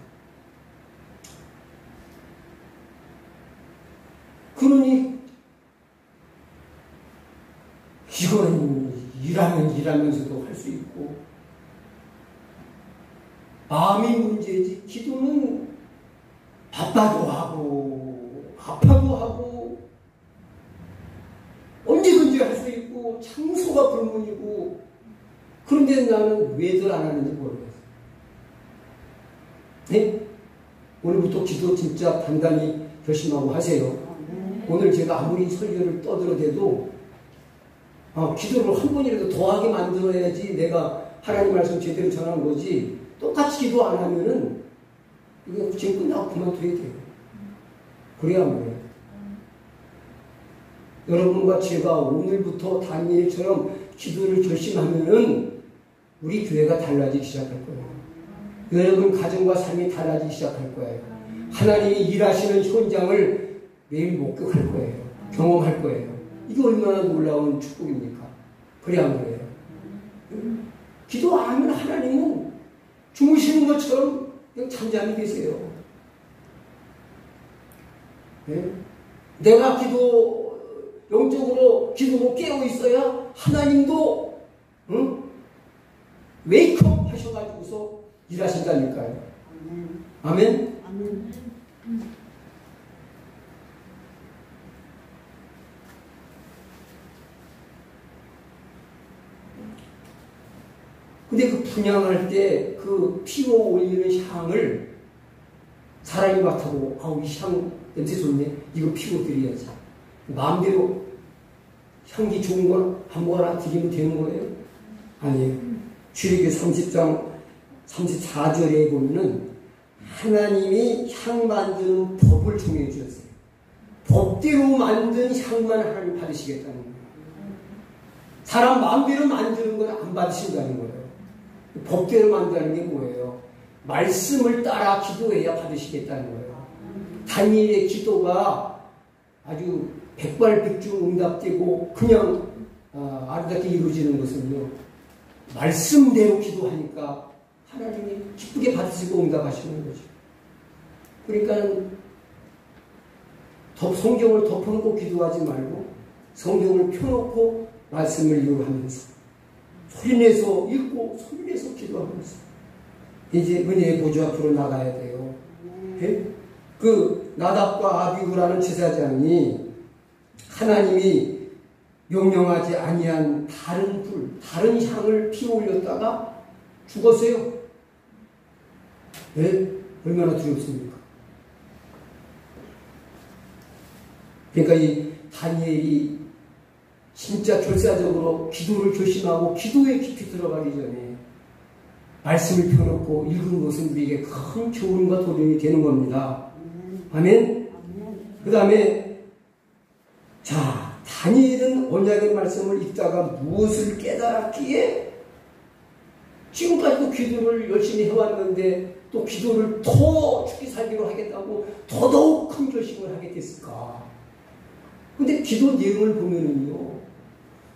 Speaker 1: 그러니 일하면서도 할 수 있고. 마음이 문제지 기도는 바빠도 하고 아파도 하고 언제든지 할 수 있고 장소가 불문이고. 그런데 나는 왜들 안 하는지 모르겠어요. 네? 오늘부터 기도 진짜 단단히 결심하고 하세요. 오늘 제가 아무리 설교를 떠들어대도 기도를 한 번이라도 더하게 만들어야지 내가 하나님 말씀 제대로 전하는 거지. 똑같이 기도 안 하면은 이거 지금 끝나고 그만둬야 돼요. 그래야 뭐예요. 여러분과 제가 오늘부터 다니엘처럼 기도를 결심하면은 우리 교회가 달라지기 시작할 거예요. 여러분 가정과 삶이 달라지기 시작할 거예요. 하나님이 일하시는 현장을 매일 목격할 거예요. 경험할 거예요. 이게 얼마나 놀라운 축복입니까? 그래야 뭐예요. 기도 안 하면 하나님은 주무시는 것처럼 그냥 잠잠히 계세요. 네? 내가 영적으로 기도로 깨어 있어야 하나님도 웨이크업 하셔가지고서 일하신다니까요. 아멘? 아멘. 근데 그 분양할 때 그 피워 올리는 향을 사람이 맡아보고 아우 이 향 냄새 좋네. 이거 피워 드려야지. 마음대로 향기 좋은 걸 아무거나 드리면 되는 거예요? 아니에요. 출애굽기 30장 34절에 보면은 하나님이 향 만드는 법을 정해 주셨어요. 법대로 만든 향만 하나님 받으시겠다는 거예요. 사람 마음대로 만드는 건 안 받으신다는 거예요. 법대로 만드는 게 뭐예요? 말씀을 따라 기도해야 받으시겠다는 거예요. 다니엘의 기도가 아주 백발백중 응답되고 그냥 아름답게 이루어지는 것은요. 말씀대로 기도하니까 하나님이 기쁘게 받으시고 응답하시는 거죠. 그러니까 성경을 덮어놓고 기도하지 말고 성경을 펴놓고 말씀을 이루하면서 소리내서 읽고 소리내서 기도하면서 이제 은혜의 보좌 앞으로 나가야 돼요. 네? 그 나답과 아비후라는 제사장이 하나님이 명령하지 아니한 다른 불, 다른 향을 피워 올렸다가 죽었어요. 네? 얼마나 두렵습니까? 그러니까 이 다니엘이 진짜 결사적으로 기도를 결심하고 기도에 깊이 들어가기 전에 말씀을 펴놓고 읽은 것은 우리에게 큰 교훈과 도움이 되는 겁니다. 아멘? 그 다음에 자, 다니엘은 언약의 말씀을 읽다가 무엇을 깨달았기에 지금까지도 기도를 열심히 해왔는데 또 기도를 더 죽기 살기로 하겠다고 더더욱 큰 결심을 하게 됐을까? 근데 기도 내용을 보면은요,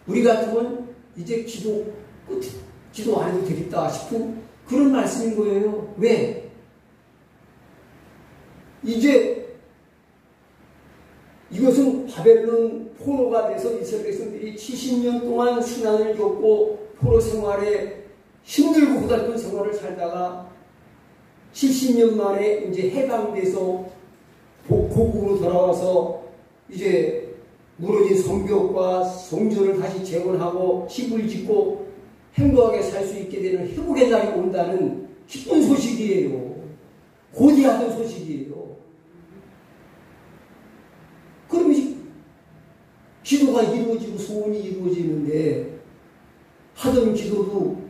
Speaker 1: 우리 같으면 이제 기도 안 해도 되겠다 싶은 그런 말씀인 거예요. 왜? 이제 이것은 바벨론 포로가 돼서 이스라엘 백성들이 70년 동안 순환을 겪고 포로 생활에 힘들고 고달픈 생활을 살다가 70년 만에 이제 해방돼서 고국으로 돌아와서 이제 무너진 성벽과 성전을 다시 재건하고 집을 짓고 행복하게 살 수 있게 되는 회복의 날이 온다는 기쁜 소식이에요. 고대하던 소식이에요. 그럼 이제 기도가 이루어지고 소원이 이루어지는데 하던 기도도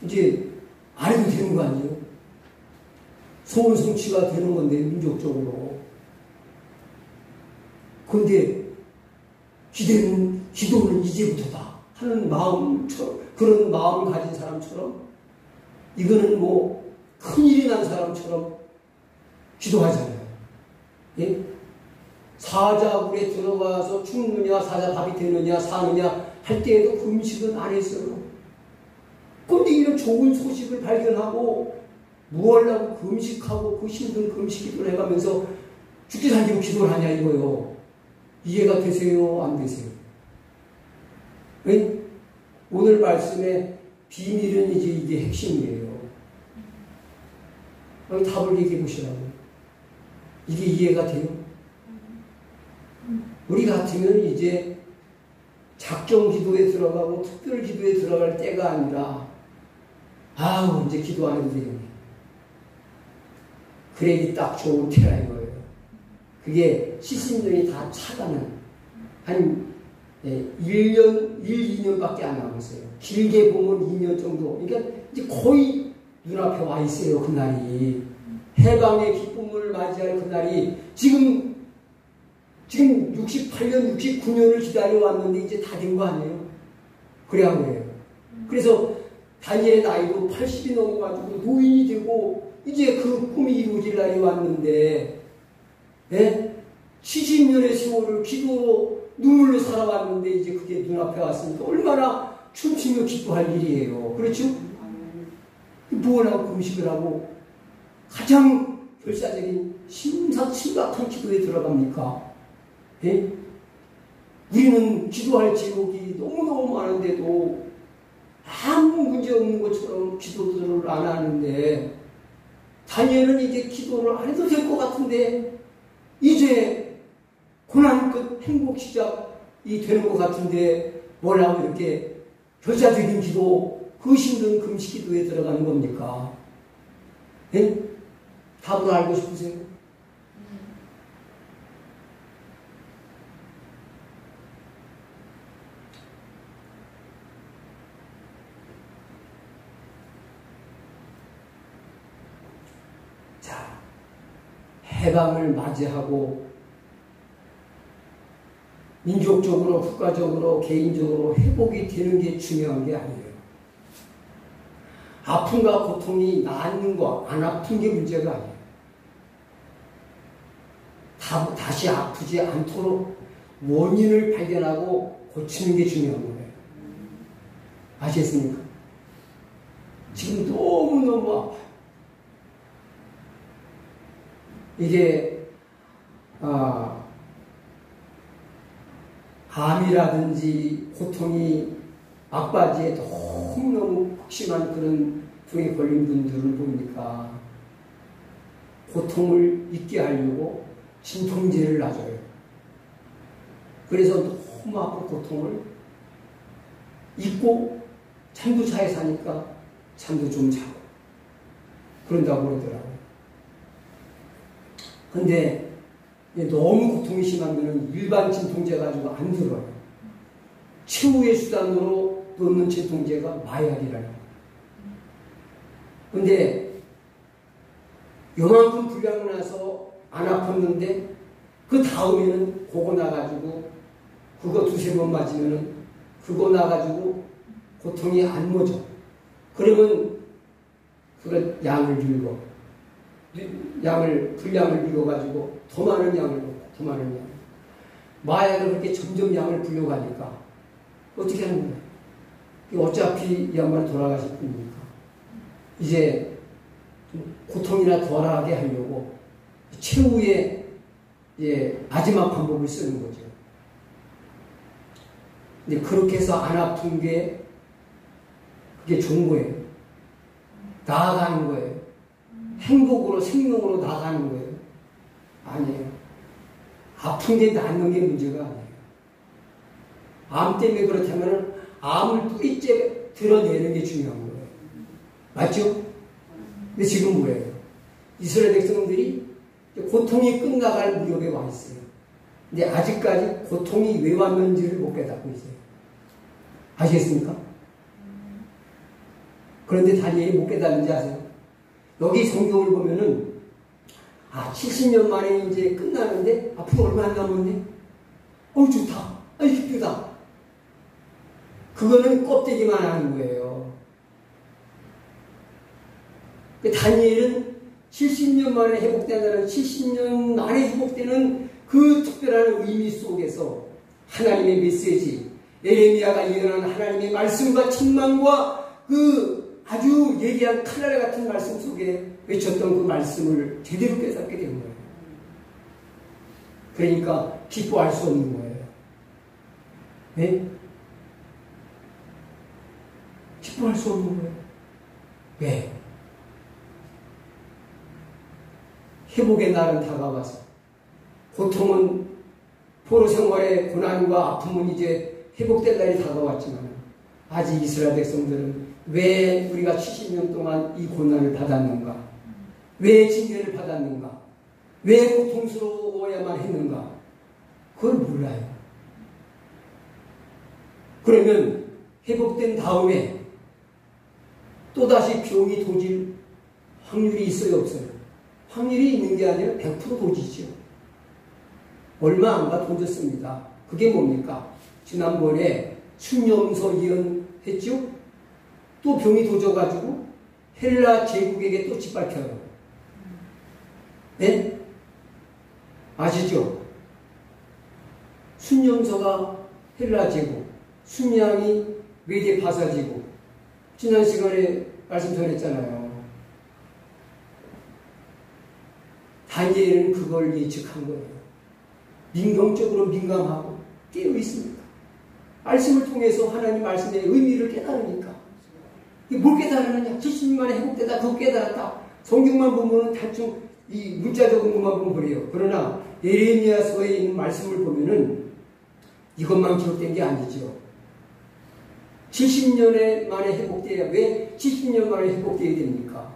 Speaker 1: 이제 안 해도 되는 거 아니에요? 소원 성취가 되는 건데 민족적으로. 그런데 기도는 이제부터다 하는 마음처럼, 그런 마음을 가진 사람처럼, 이거는 뭐 큰일이 난 사람처럼 기도하잖아요. 예? 사자굴에 들어가서 죽느냐, 사자밥이 되느냐, 사느냐 할 때에도 그 음식은 안 했어요. 그런데 이런 좋은 소식을 발견하고 뭐 하려고 그 음식하고 그 힘든 그 음식 기도를 해가면서 죽기 살기로 기도를 하냐 이거요. 이해가 되세요? 안 되세요? 네? 오늘 말씀의 비밀은 이제 이게 핵심이에요. 그럼 답을 얘기해 보시라고. 이게 이해가 돼요? 우리 같으면 이제 작정 기도에 들어가고 특별 기도에 들어갈 때가 아니라 아우 이제 기도 안 해도 되겠네. 그래기 딱 좋은 때라 이거예요. 그게 시신들이 다 차가는 한 1년, 2년밖에 안 남았어요. 길게 보면 2년 정도. 그러니까 이제 거의 눈앞에 와 있어요. 그날이. 해방의 기쁨을 맞이할 그날이 지금 68년, 69년을 기다려왔는데 이제 다 된 거 아니에요? 그래야 그래요. 그래서 다니엘의 나이도 80이 넘어가지고 노인이 되고 이제 그 꿈이 이루어질 날이 왔는데 70년의 세월을 기도로 눈물로 살아왔는데 이제 그게 눈앞에 왔으니까 얼마나 춤추며 기도할 일이에요. 그렇죠? 뭘 하고 금식을 하고 가장 결사적인 심각한 기도에 들어갑니까? 우리는 기도할 제목이 너무너무 많은데도 아무 문제 없는 것처럼 기도들을 안 하는데 다니엘은 이제 기도를 안 해도 될 것 같은데 이제 고난 끝 행복 시작이 되는 것 같은데 뭐라고 이렇게 결사적인 기도, 그 힘든 금식 기도에 들어가는 겁니까? 답을 알고 싶으세요? 자, 해방을 맞이하고 민족적으로, 국가적으로, 개인적으로 회복이 되는 게 중요한 게 아니에요. 아픔과 고통이 낫는 거, 안 아픈 게 문제가 아니에요. 다시 아프지 않도록 원인을 발견하고 고치는 게 중요한 거예요. 아시겠습니까? 지금 너무너무 아파요. 이게 암이라든지 고통이 막바지에 너무너무 극심한 그런 병에 걸린 분들을 보니까 고통을 잊게 하려고 진통제를 놔줘요. 그래서 너무 아픈 고통을 잊고 잠도 잘 사니까 잠도 좀 자고 그런다고 그러더라고요. 근데 너무 고통이 심하면 일반 진통제 가지고 안 들어요. 최후의 수단으로 놓는 진통제가 마약이라는 거예요. 근데 요만큼 분량 나서 안 아팠는데 그 다음에는 그거 나가지고 그거 두세 번 맞으면은 그거 나가지고 고통이 안 멎어. 그러면 그걸 양을 줄여. 분량을 줄여가지고 더 많은 양을 먹고 더 많은 양. 마약을 그렇게 점점 양을 불려가니까 어떻게 하는 거야? 어차피 이 양반이 돌아가실 뿐이니까 이제 고통이나 덜하게 하려고 최후의 마지막 방법을 쓰는 거죠. 근데 그렇게 해서 안 아픈 게 그게 좋은 거예요. 나아가는 거예요. 행복으로 생명으로 나아가는 거예요. 아니에요. 아픈 게 낫는 게 문제가 아니에요. 암 때문에 그렇다면 암을 뿌리째 드러내는 게 중요한 거예요. 맞죠? 근데 지금 뭐예요? 이스라엘 백성들이 고통이 끝나갈 무렵에 와 있어요. 근데 아직까지 고통이 왜 왔는지를 못 깨닫고 있어요. 아시겠습니까? 그런데 다니엘이 못 깨닫는지 아세요? 여기 성경을 보면은 70년 만에 이제 끝나는데 앞으로 얼마 안 남았네? 좋다. 기쁘다. 그거는 껍데기만 하는 거예요. 다니엘은 70년 만에 회복된다는 70년 만에 회복되는 그 특별한 의미 속에서 하나님의 메시지, 에레미야가 예언한 하나님의 말씀과 책망과 그 아주 예리한 칼날 같은 말씀 속에 외쳤던 그 말씀을 제대로 깨닫게 된 거예요. 그러니까 기뻐할 수 없는 거예요. 네? 통할 수 없는 거예요. 왜? 회복의 날은 다가와서 고통은 포로 생활의 고난과 아픔은 이제 회복될 날이 다가왔지만 아직 이스라엘 백성들은 왜 우리가 70년 동안 이 고난을 받았는가? 왜 징계를 받았는가? 왜 고통스러워야만 했는가? 그걸 몰라요. 그러면 회복된 다음에 또다시 병이 도질 확률이 있어요, 없어요? 확률이 있는 게 아니라 100% 도지죠. 얼마 안가 도졌습니다. 그게 뭡니까? 지난번에 순념서 예언했죠? 또 병이 도져가지고 헬라 제국에게 또 짓밟혀요. 네? 아시죠? 순념서가 헬라 제국, 순양이 메데 바사 제국. 지난 시간에 말씀 전했잖아요. 다니엘은 그걸 예측한 거예요. 민감적으로 민감하고 깨어 있습니다. 말씀을 통해서 하나님 말씀의 의미를 깨달으니까. 이게 뭘 깨달으느냐? 70년 만에 회복되다 그거 깨달았다. 성경만 보면은 대충 이 문자적인 것만 보면 그래요. 그러나 예레미야서에 있는 말씀을 보면은 이것만 기록된 게 아니죠. 70년 만에 회복돼야, 왜 70년 만에 회복돼야 됩니까?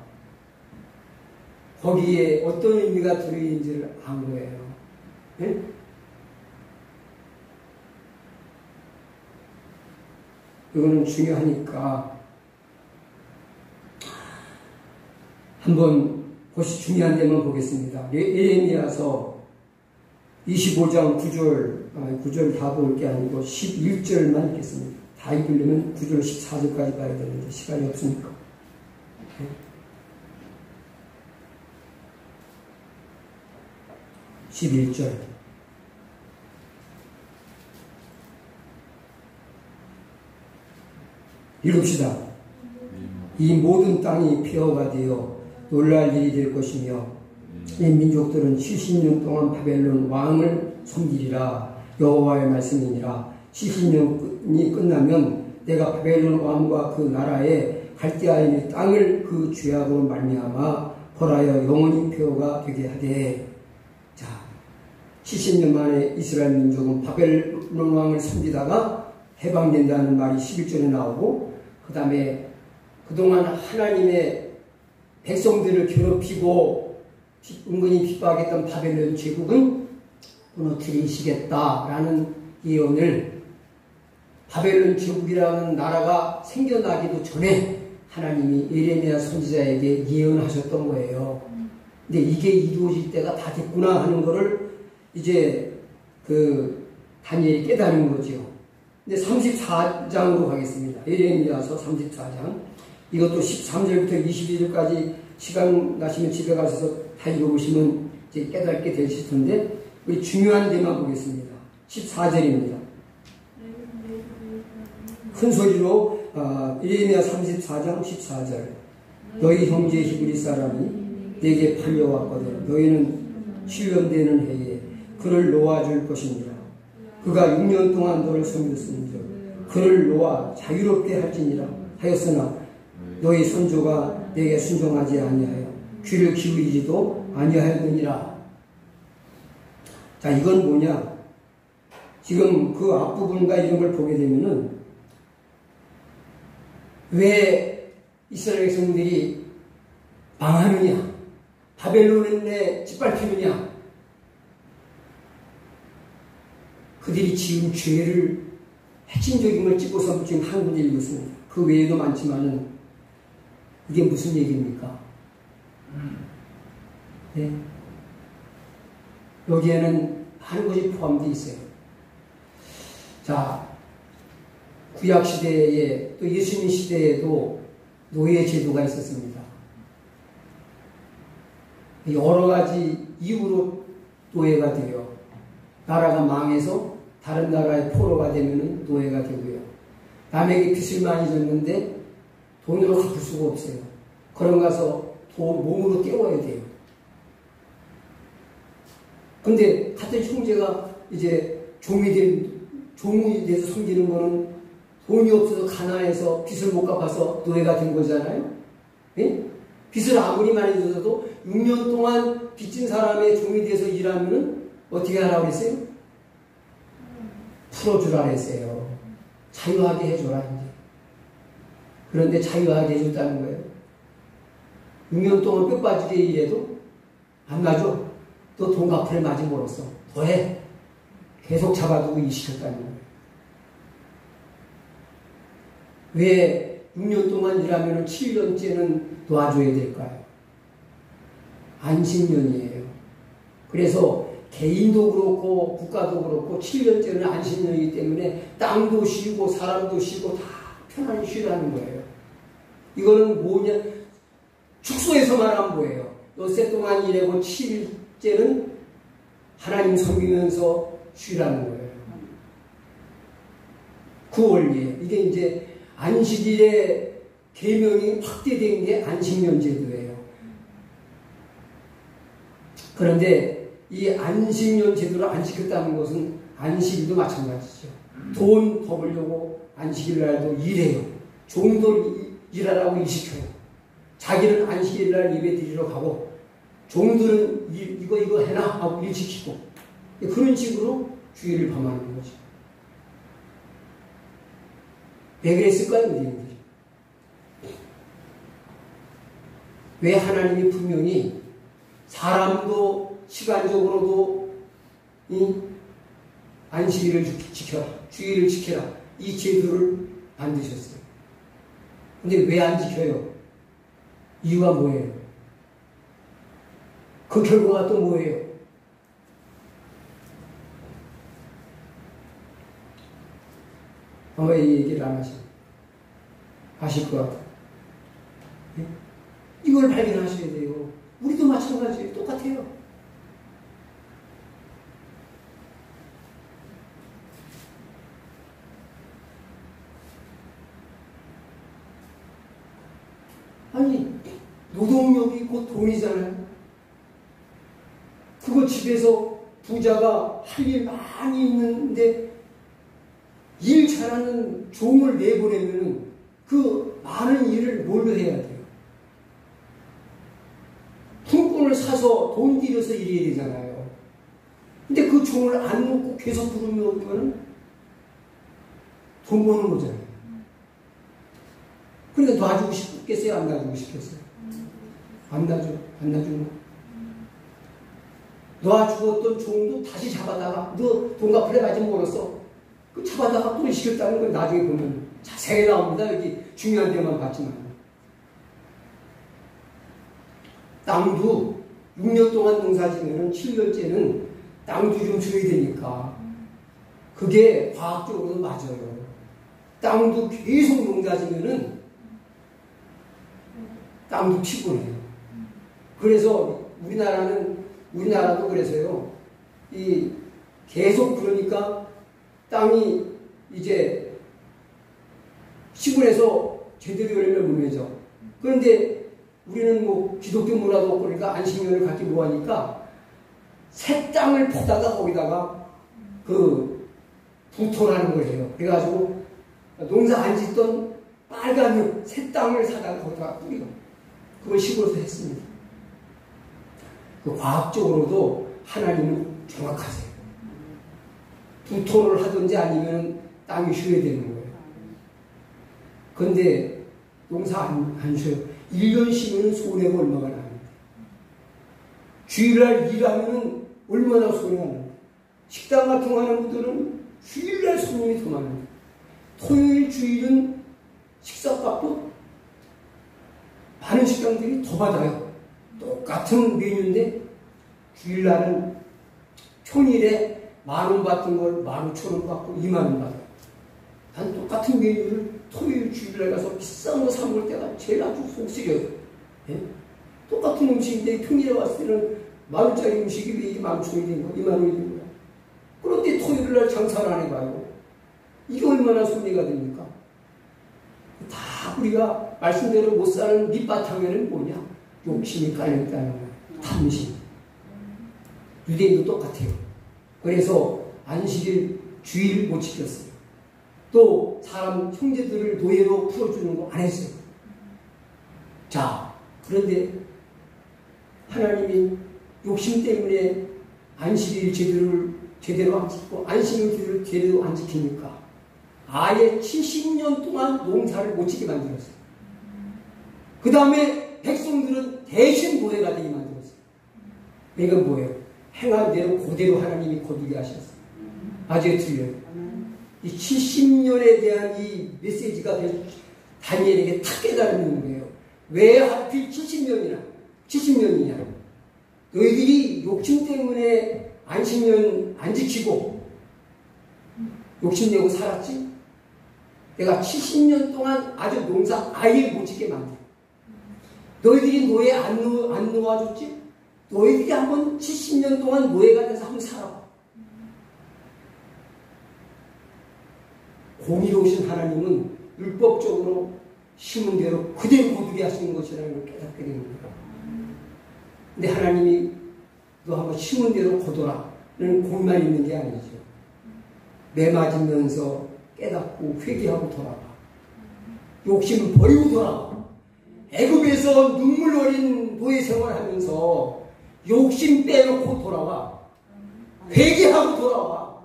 Speaker 1: 거기에 어떤 의미가 들어있는지를 안 거예요. 네? 이거는 중요하니까 한번 중요한 데만 보겠습니다. 예레미야서 25장 9절 다 볼 게 아니고 11절만 읽겠습니다. 다 읽으려면 9절 14절까지 봐야 되는데 시간이 없으니까. 11절. 읽읍시다. 이 모든 땅이 폐허가 되어 놀랄 일이 될 것이며 이 민족들은 70년 동안 바벨론 왕을 섬기리라. 여호와의 말씀이니라. 70년이 끝나면 내가 바벨론 왕과 그 나라에 갈대아인의 땅을 그 죄악으로 말미암아 벌하여 영원히 폐허가 되게 하되. 자, 70년 만에 이스라엘 민족은 바벨론 왕을 섬기다가 해방된다는 말이 11절에 나오고, 그 다음에 그동안 하나님의 백성들을 괴롭히고 은근히 핍박했던 바벨론 제국은 무너뜨리시겠다라는 예언을, 바벨론 제국이라는 나라가 생겨나기도 전에 하나님이 예레미야 선지자에게 예언하셨던 거예요. 근데 이게 이루어질 때가 다 됐구나 하는 거를 이제 그 다니엘이 깨달은 거죠. 근데 34장으로 가겠습니다. 예레미야서 34장. 이것도 13절부터 22절까지 시간 나시면 집에 가셔서 다 읽어보시면 이제 깨닫게 되실 텐데, 우리 중요한 데만 보겠습니다. 14절입니다. 큰 소리로 예레미야 34장 14절. 너희 형제 히브리 사람이 내게 팔려왔거든. 너희는 7년 되는 해에 그를 놓아줄 것입니다. 그가 6년 동안 너를 섬겼음즉 그를 놓아 자유롭게 할지니라 하였으나 너희 선조가 내게 순종하지 아니하여 귀를 기울이지도 아니하였느니라. 자, 이건 뭐냐? 지금 그 앞부분과 이런 걸 보게 되면은 왜 이스라엘 백성들이 망하느냐? 바벨론에 짓밟히느냐? 그들이 지은 죄를 핵심적인 걸 찍어서 지금 한 군데 읽었습니다. 그 외에도 많지만은 이게 무슨 얘기입니까? 네. 여기에는 한 것이 포함되어 있어요. 자, 구약 시대에 또 예수님 시대에도 노예 제도가 있었습니다. 여러 가지 이유로 노예가 되어 나라가 망해서 다른 나라의 포로가 되면 노예가 되고요. 남에게 빚을 많이 졌는데 돈으로 갚을 수가 없어요. 그런 가서 몸으로 때워야 돼요. 근데 같은 형제가 이제 종이 돼서 섬기는 거는 돈이 없어서 가난해서 빚을 못 갚아서 노예가 된 거잖아요. 예? 빚을 아무리 많이 줬어도 6년 동안 빚진 사람의 종이 돼서 일하면 어떻게 하라고 그랬어요? 풀어주라 그랬어요. 자유하게 해줘라 이제. 그런데 자유하게 해줬다는 거예요. 6년 동안 뼈 빠지게 일해도 안 가져. 또 돈 갚을 마지 멀었어. 더해. 계속 잡아두고 일시켰다는 거예요. 왜 6년 동안 일하면 7년째는 도와줘야 될까요? 안식년이에요. 그래서 개인도 그렇고 국가도 그렇고 7년째는 안식년이기 때문에 땅도 쉬고 사람도 쉬고 다 편안히 쉬라는 거예요. 이거는 뭐냐? 축소해서만 한 거예요. 엿새 동안 일하고 7일째는 하나님 섬기면서 쉬라는 거예요. 그 원리예요. 이게 이제 안식일의 계명이 확대된 게 안식년 제도예요. 그런데 이 안식년 제도를 안 지켰다는 것은 안식일도 마찬가지죠. 돈 더 벌려고 안식일 날도 일해요. 종도 일하라고 일시켜요. 자기는 안식일 날 예배 드리러 가고 종들은 이거 해라 하고 일 지키고 그런 식으로 주의를 범하는 거죠. 왜 그랬을까요, 우리들이? 왜 하나님이 분명히 사람도 시간적으로도 이 안식일을 지켜라, 주의를 지켜라 이 제도를 만드셨어요. 근데 왜 안 지켜요? 이유가 뭐예요? 그 결과가 또 뭐예요? 아마 이 얘기를 안 하실 것 같아요. 네? 이걸 발견하셔야 돼요. 우리도 마찬가지예요. 똑같아요. 아니, 노동력이 곧 돈이잖아요. 그거 집에서 부자가 할 일 많이 있는데 일 잘하는 종을 내보내면 그 많은 일을 뭘로 해야 돼요? 품꾼을 사서 돈 들여서 일해야 되잖아요. 근데 그 종을 안 놓고 계속 부르면 그거는 돈 버는 거잖아요. 그러니까 놔주고 싶겠어요? 안 놔주고 싶겠어요? 안 놔주는 거. 놔주었던 종도 다시 잡아다가 너 돈 갚으려 가지 멀었어. 그 잡아다가 또 시켰다는 걸 나중에 보면 자세히 나옵니다. 여기 중요한 데만 봤지만. 땅도 6년 동안 농사지면은 7년째는 땅도 좀 줘야 되니까. 그게 과학적으로도 맞아요. 땅도 계속 농사지면은 땅도 피곤해요. 그래서 우리나라도 그래서요. 이 계속 그러니까 땅이 이제 시골에서 제대로 열면 못 매죠. 그런데 우리는 뭐 기독교 문화도 없고 그러니까 안식년을 갖기 뭐하니까 새 땅을 퍼다가 거기다가 그 부토라는 거예요. 그래가지고 농사 안 짓던 빨간 새 땅을 사다가 거기다가 뿌리고 그걸 시골에서 했습니다. 그 과학적으로도 하나님은 정확하세요. 부토를 하든지 아니면 땅이 쉬어야 되는 거예요. 그런데 농사 안 쉬어요. 1년 쉬면 손해가 얼마가 나는데. 주일날 일하면 얼마나 손해가 나는데. 식당 같은 거 하는 분들은 주일날 손님이 더 많은데. 토요일, 주일은 식사값도 많은 식당들이 더 받아요. 똑같은 메뉴인데 주일날은 평일에 10,000원 받던 걸 15,000원 받고 20,000원 받아요. 난 똑같은 메뉴를 토요일 주일날 가서 비싼 거 사 먹을 때가 제일 아주 속 쓰려요. 예? 똑같은 음식인데 평일에 왔을 때는 10,000원짜리 음식이 왜 이게 11,000원이 된 거야? 20,000원이 된 거야? 그런데 토요일날 장사를 안 해봐요. 이게 얼마나 손해가 됩니까? 다 우리가 말씀대로 못 사는 밑바탕에는 뭐냐? 욕심이 깔려있다는 거예요. 탐심. 유대인도 똑같아요. 그래서 안식일 주일 못 지켰어요. 또 사람 형제들을 노예로 풀어주는 거 안 했어요. 자, 그런데 하나님이 욕심 때문에 안식일 제대로 안 지키고 안식일 제대로 안 지키니까 아예 70년 동안 농사를 못 지게 만들었어요. 그 다음에 백성들은 대신 노예가 되게 만들었어요. 이건 뭐예요? 행한 대로 그대로 하나님이 거두게 하셨어요. 아주 틀려요. 이 70년에 대한 이 메시지가 다니엘에게 탁 깨달는 거예요. 왜 하필 70년이냐? 너희들이 욕심 때문에 안식년 안 지키고 욕심내고 살았지? 내가 70년 동안 아주 농사 아예 못 짓게 만들어. 너희들이 노예 안 놓아줬지? 너희들이 한번 70년 동안 노예가 돼서 한번 살아봐. 공의로우신 하나님은 율법적으로 심은 대로 그대로 거두게 하시는 것이라는 걸 깨닫게 됩니다. 근데 하나님이 너 한번 심은 대로 거둬라는 공만 있는 게 아니죠. 매 맞으면서 깨닫고 회개하고 돌아가. 욕심을 버리고 돌아가. 애굽에서 눈물 어린 노예 생활하면서 욕심 빼놓고 돌아와. 회개하고 돌아와.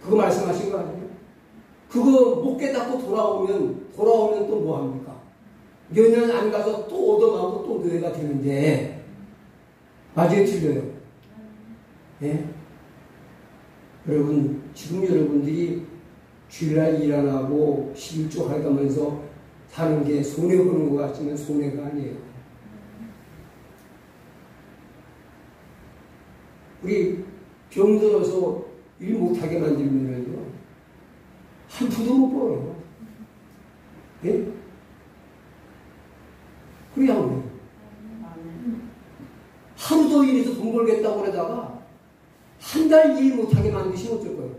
Speaker 1: 그거 말씀하신 거 아니에요? 그거 못 깨닫고 돌아오면 또 뭐 합니까? 몇 년 안 가서 또 얻어가고 또 노예가 되는데 맞아요, 틀려요? 예? 여러분, 지금 여러분들이 주일날 일 안 하고 11조 해가면서 사는 게 손해보는 것 같지만 손해가 아니에요. 우리 병들어서 일 못하게 만들면요, 한 푼도 못 벌어요. 예? 그래야 왜? 하루 더 일해서 돈 벌겠다고 그러다가 한 달 일 못하게 만드시면 어쩔 거예요?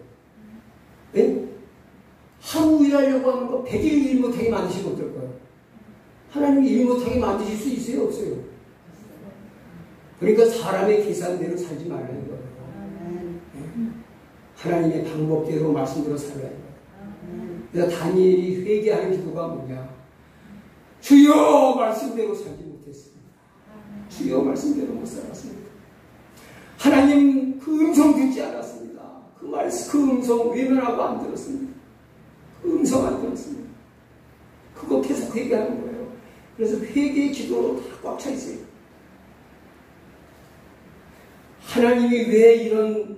Speaker 1: 예? 하루 일하려고 하는 거 100일 일 못하게 만드시면 어떨 거예요? 하나님이 일 못하게 만드실 수 있어요? 없어요? 그러니까 사람의 계산대로 살지 말라는 거예요. 예? 하나님의 방법대로 말씀대로 살라는 거예요. 그래서 다니엘이 회개하는 기도가 뭐냐? 주여 말씀대로 살지 못했습니다. 주여 말씀대로 못 살았습니다. 하나님 그 음성 듣지 않았습니다. 그 음성 외면하고 안 들었습니다. 그 음성 안 들었습니다. 그거 계속 회개하는 거예요. 그래서 회개의 기도로 다 꽉 차 있어요. 하나님이 왜 이런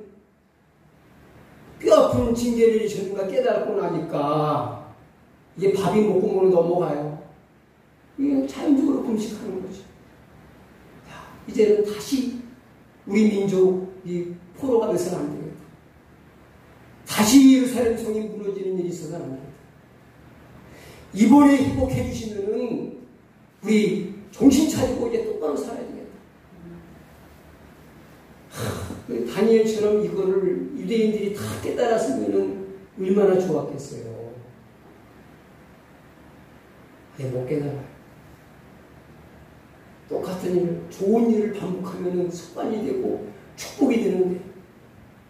Speaker 1: 뼈아픈 징계를 주는가 깨달고 나니까 이게 밥이 목구멍으로 넘어가요. 이게 자연적으로 금식하는 거죠. 자, 이제는 다시 우리 민족이 포로가 돼서는 안 되겠다. 다시 예루살렘 성이 무너지는 일이 있어서는 안 됩니다. 이번에 회복해 주시면은 우리 정신 차리고 이제 똑바로 살아야 되겠다. 다니엘처럼 이거를 유대인들이 다 깨달았으면은 얼마나 좋았겠어요. 못 깨달아요. 똑같은 일, 좋은 일을 반복하면은 습관이 되고 축복이 되는데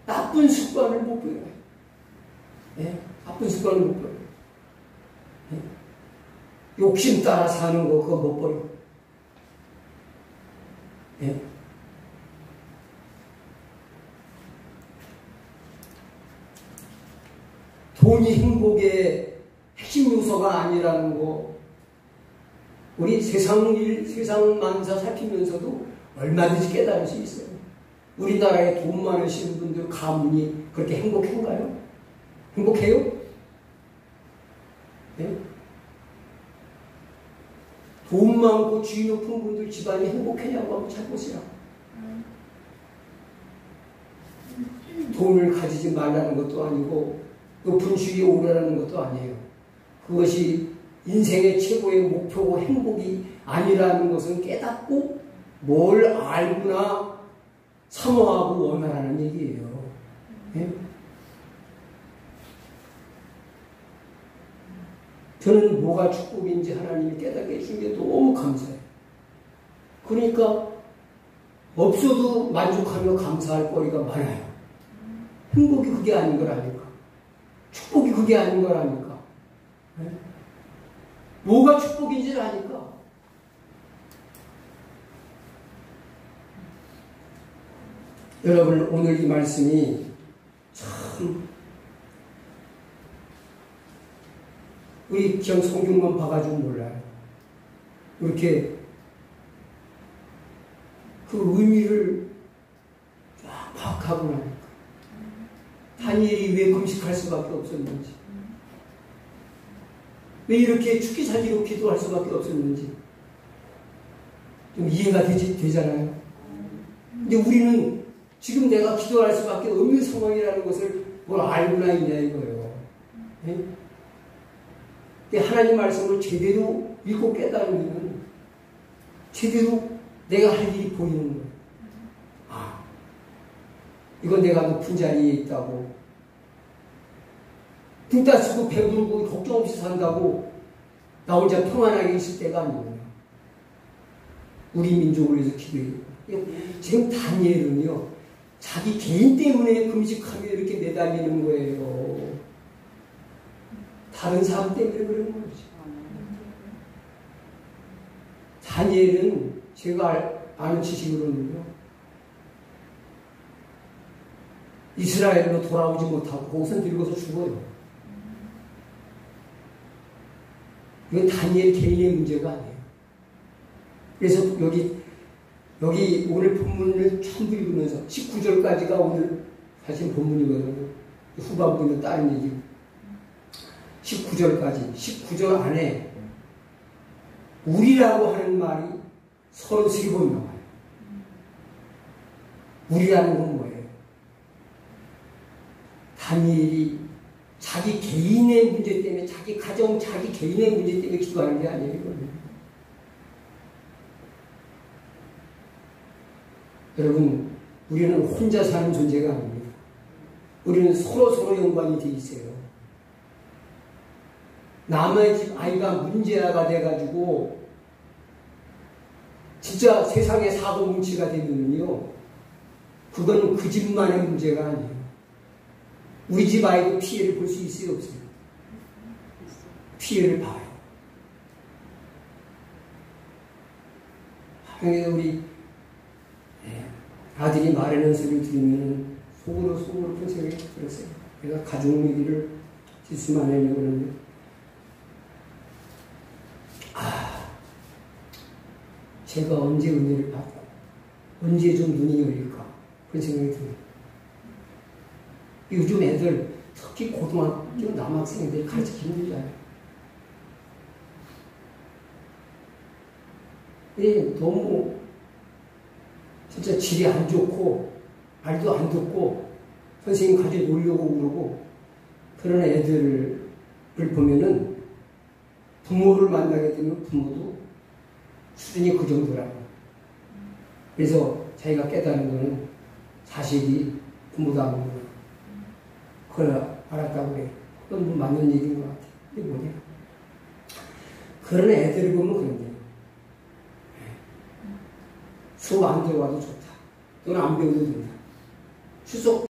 Speaker 1: 나쁜 습관을 못 버려요. 예? 나쁜 습관을 못 버려요. 예? 욕심 따라 사는 거 그거 못 버려. 예? 돈이 행복의 핵심 요소가 아니라는 거, 우리 세상 만사 살피면서도 얼마든지 깨달을 수 있어요. 우리나라에 돈 많으신 분들 가문이 그렇게 행복한가요? 행복해요? 네? 돈 많고 주의 높은 분들 집안이 행복하냐고 한번 찾보세요. 돈을 가지지 말라는 것도 아니고 높은 주위에 오르라는 것도 아니에요. 그것이 인생의 최고의 목표고 행복이 아니라는 것은 깨닫고 뭘 알구나 사모하고 원하라는 얘기예요. 네? 저는 뭐가 축복인지 하나님이 깨닫게 해준 게 너무 감사해요. 그러니까 없어도 만족하며 감사할 거리가 많아요. 행복이 그게 아닌 걸 아니까. 축복이 그게 아닌 거라니까. 네? 뭐가 축복인지를 아니까. 여러분, 오늘 이 말씀이 참 우리 그냥 성경만 봐가지고 몰라요. 이렇게 그 의미를 쫙 파악하고 나니까 다니엘이 왜 금식할 수밖에 없었는지, 왜 이렇게 죽기 살기로 기도할 수밖에 없었는지 좀 이해가 되잖아요. 근데 우리는 지금 내가 기도할 수밖에 없는 상황이라는 것을 뭘 알고나 있냐 이거예요. 네? 하나님 말씀을 제대로 읽고 깨달으면 제대로 내가 할 일이 보이는 거예요. 아, 이건 내가 높은 자리에 있다고, 등 따시고 배부르고 걱정 없이 산다고 나 혼자 평안하게 있을 때가 아니에요. 우리 민족을 위해서 기도해요. 지금 다니엘은요, 자기 개인 때문에 금식하며 이렇게 매달리는 거예요. 다른 사람 때문에 그런 거지. 다니엘은 제가 아는 지식으로는요, 이스라엘로 돌아오지 못하고 거기서 늙어서 죽어요. 이건 다니엘 개인의 문제가 아니에요. 그래서 여기 오늘 본문을 전부 읽으면서 19절까지가 오늘 사실 본문이거든요. 후반부는 다른 얘기고 19절까지, 19절 안에 우리라고 하는 말이 33번 나와요. 우리라는 건 뭐예요? 다니엘이 자기 개인의 문제 때문에, 자기 가정, 자기 개인의 문제 때문에 기도하는 게 아니에요. 이거는. 여러분, 우리는 혼자 사는 존재가 아닙니다. 우리는 서로 연관이 돼 있어요. 남의 집 아이가 문제아가 돼가지고 진짜 세상에 사고 뭉치가 되면요, 그건 그 집만의 문제가 아니에요. 우리 집 아이도 피해를 볼 수 있어요, 없어요? 피해를 봐요. 하여간 우리 아들이 말하는 소리를 들으면 속으로 그런 생각이 들었어요. 내가 가족 얘기를 짓으면 안 하려고 그러는데, 제가 언제 은혜를 받고 언제 좀 눈이 열릴까, 그런 생각이 듭니다. 요즘 애들, 특히 고등학교 남학생들 가르치기 힘들잖아요. 너무 진짜 질이 안 좋고 말도 안 듣고 선생님 가지고 놀려고 그러고 그런 애들을 보면은 부모를 만나게 되면 부모도 수준이 그 정도라고. 그래서 자기가 깨달은 거는 자식이 부모도 안 보고 그걸 알았다고 그래요. 그건 뭐 맞는 얘기인 것 같아요. 이게 뭐냐? 그런 애들을 보면 그런데요. 수업 안 들어와도 좋다. 또는 안 배워도 된다. 추석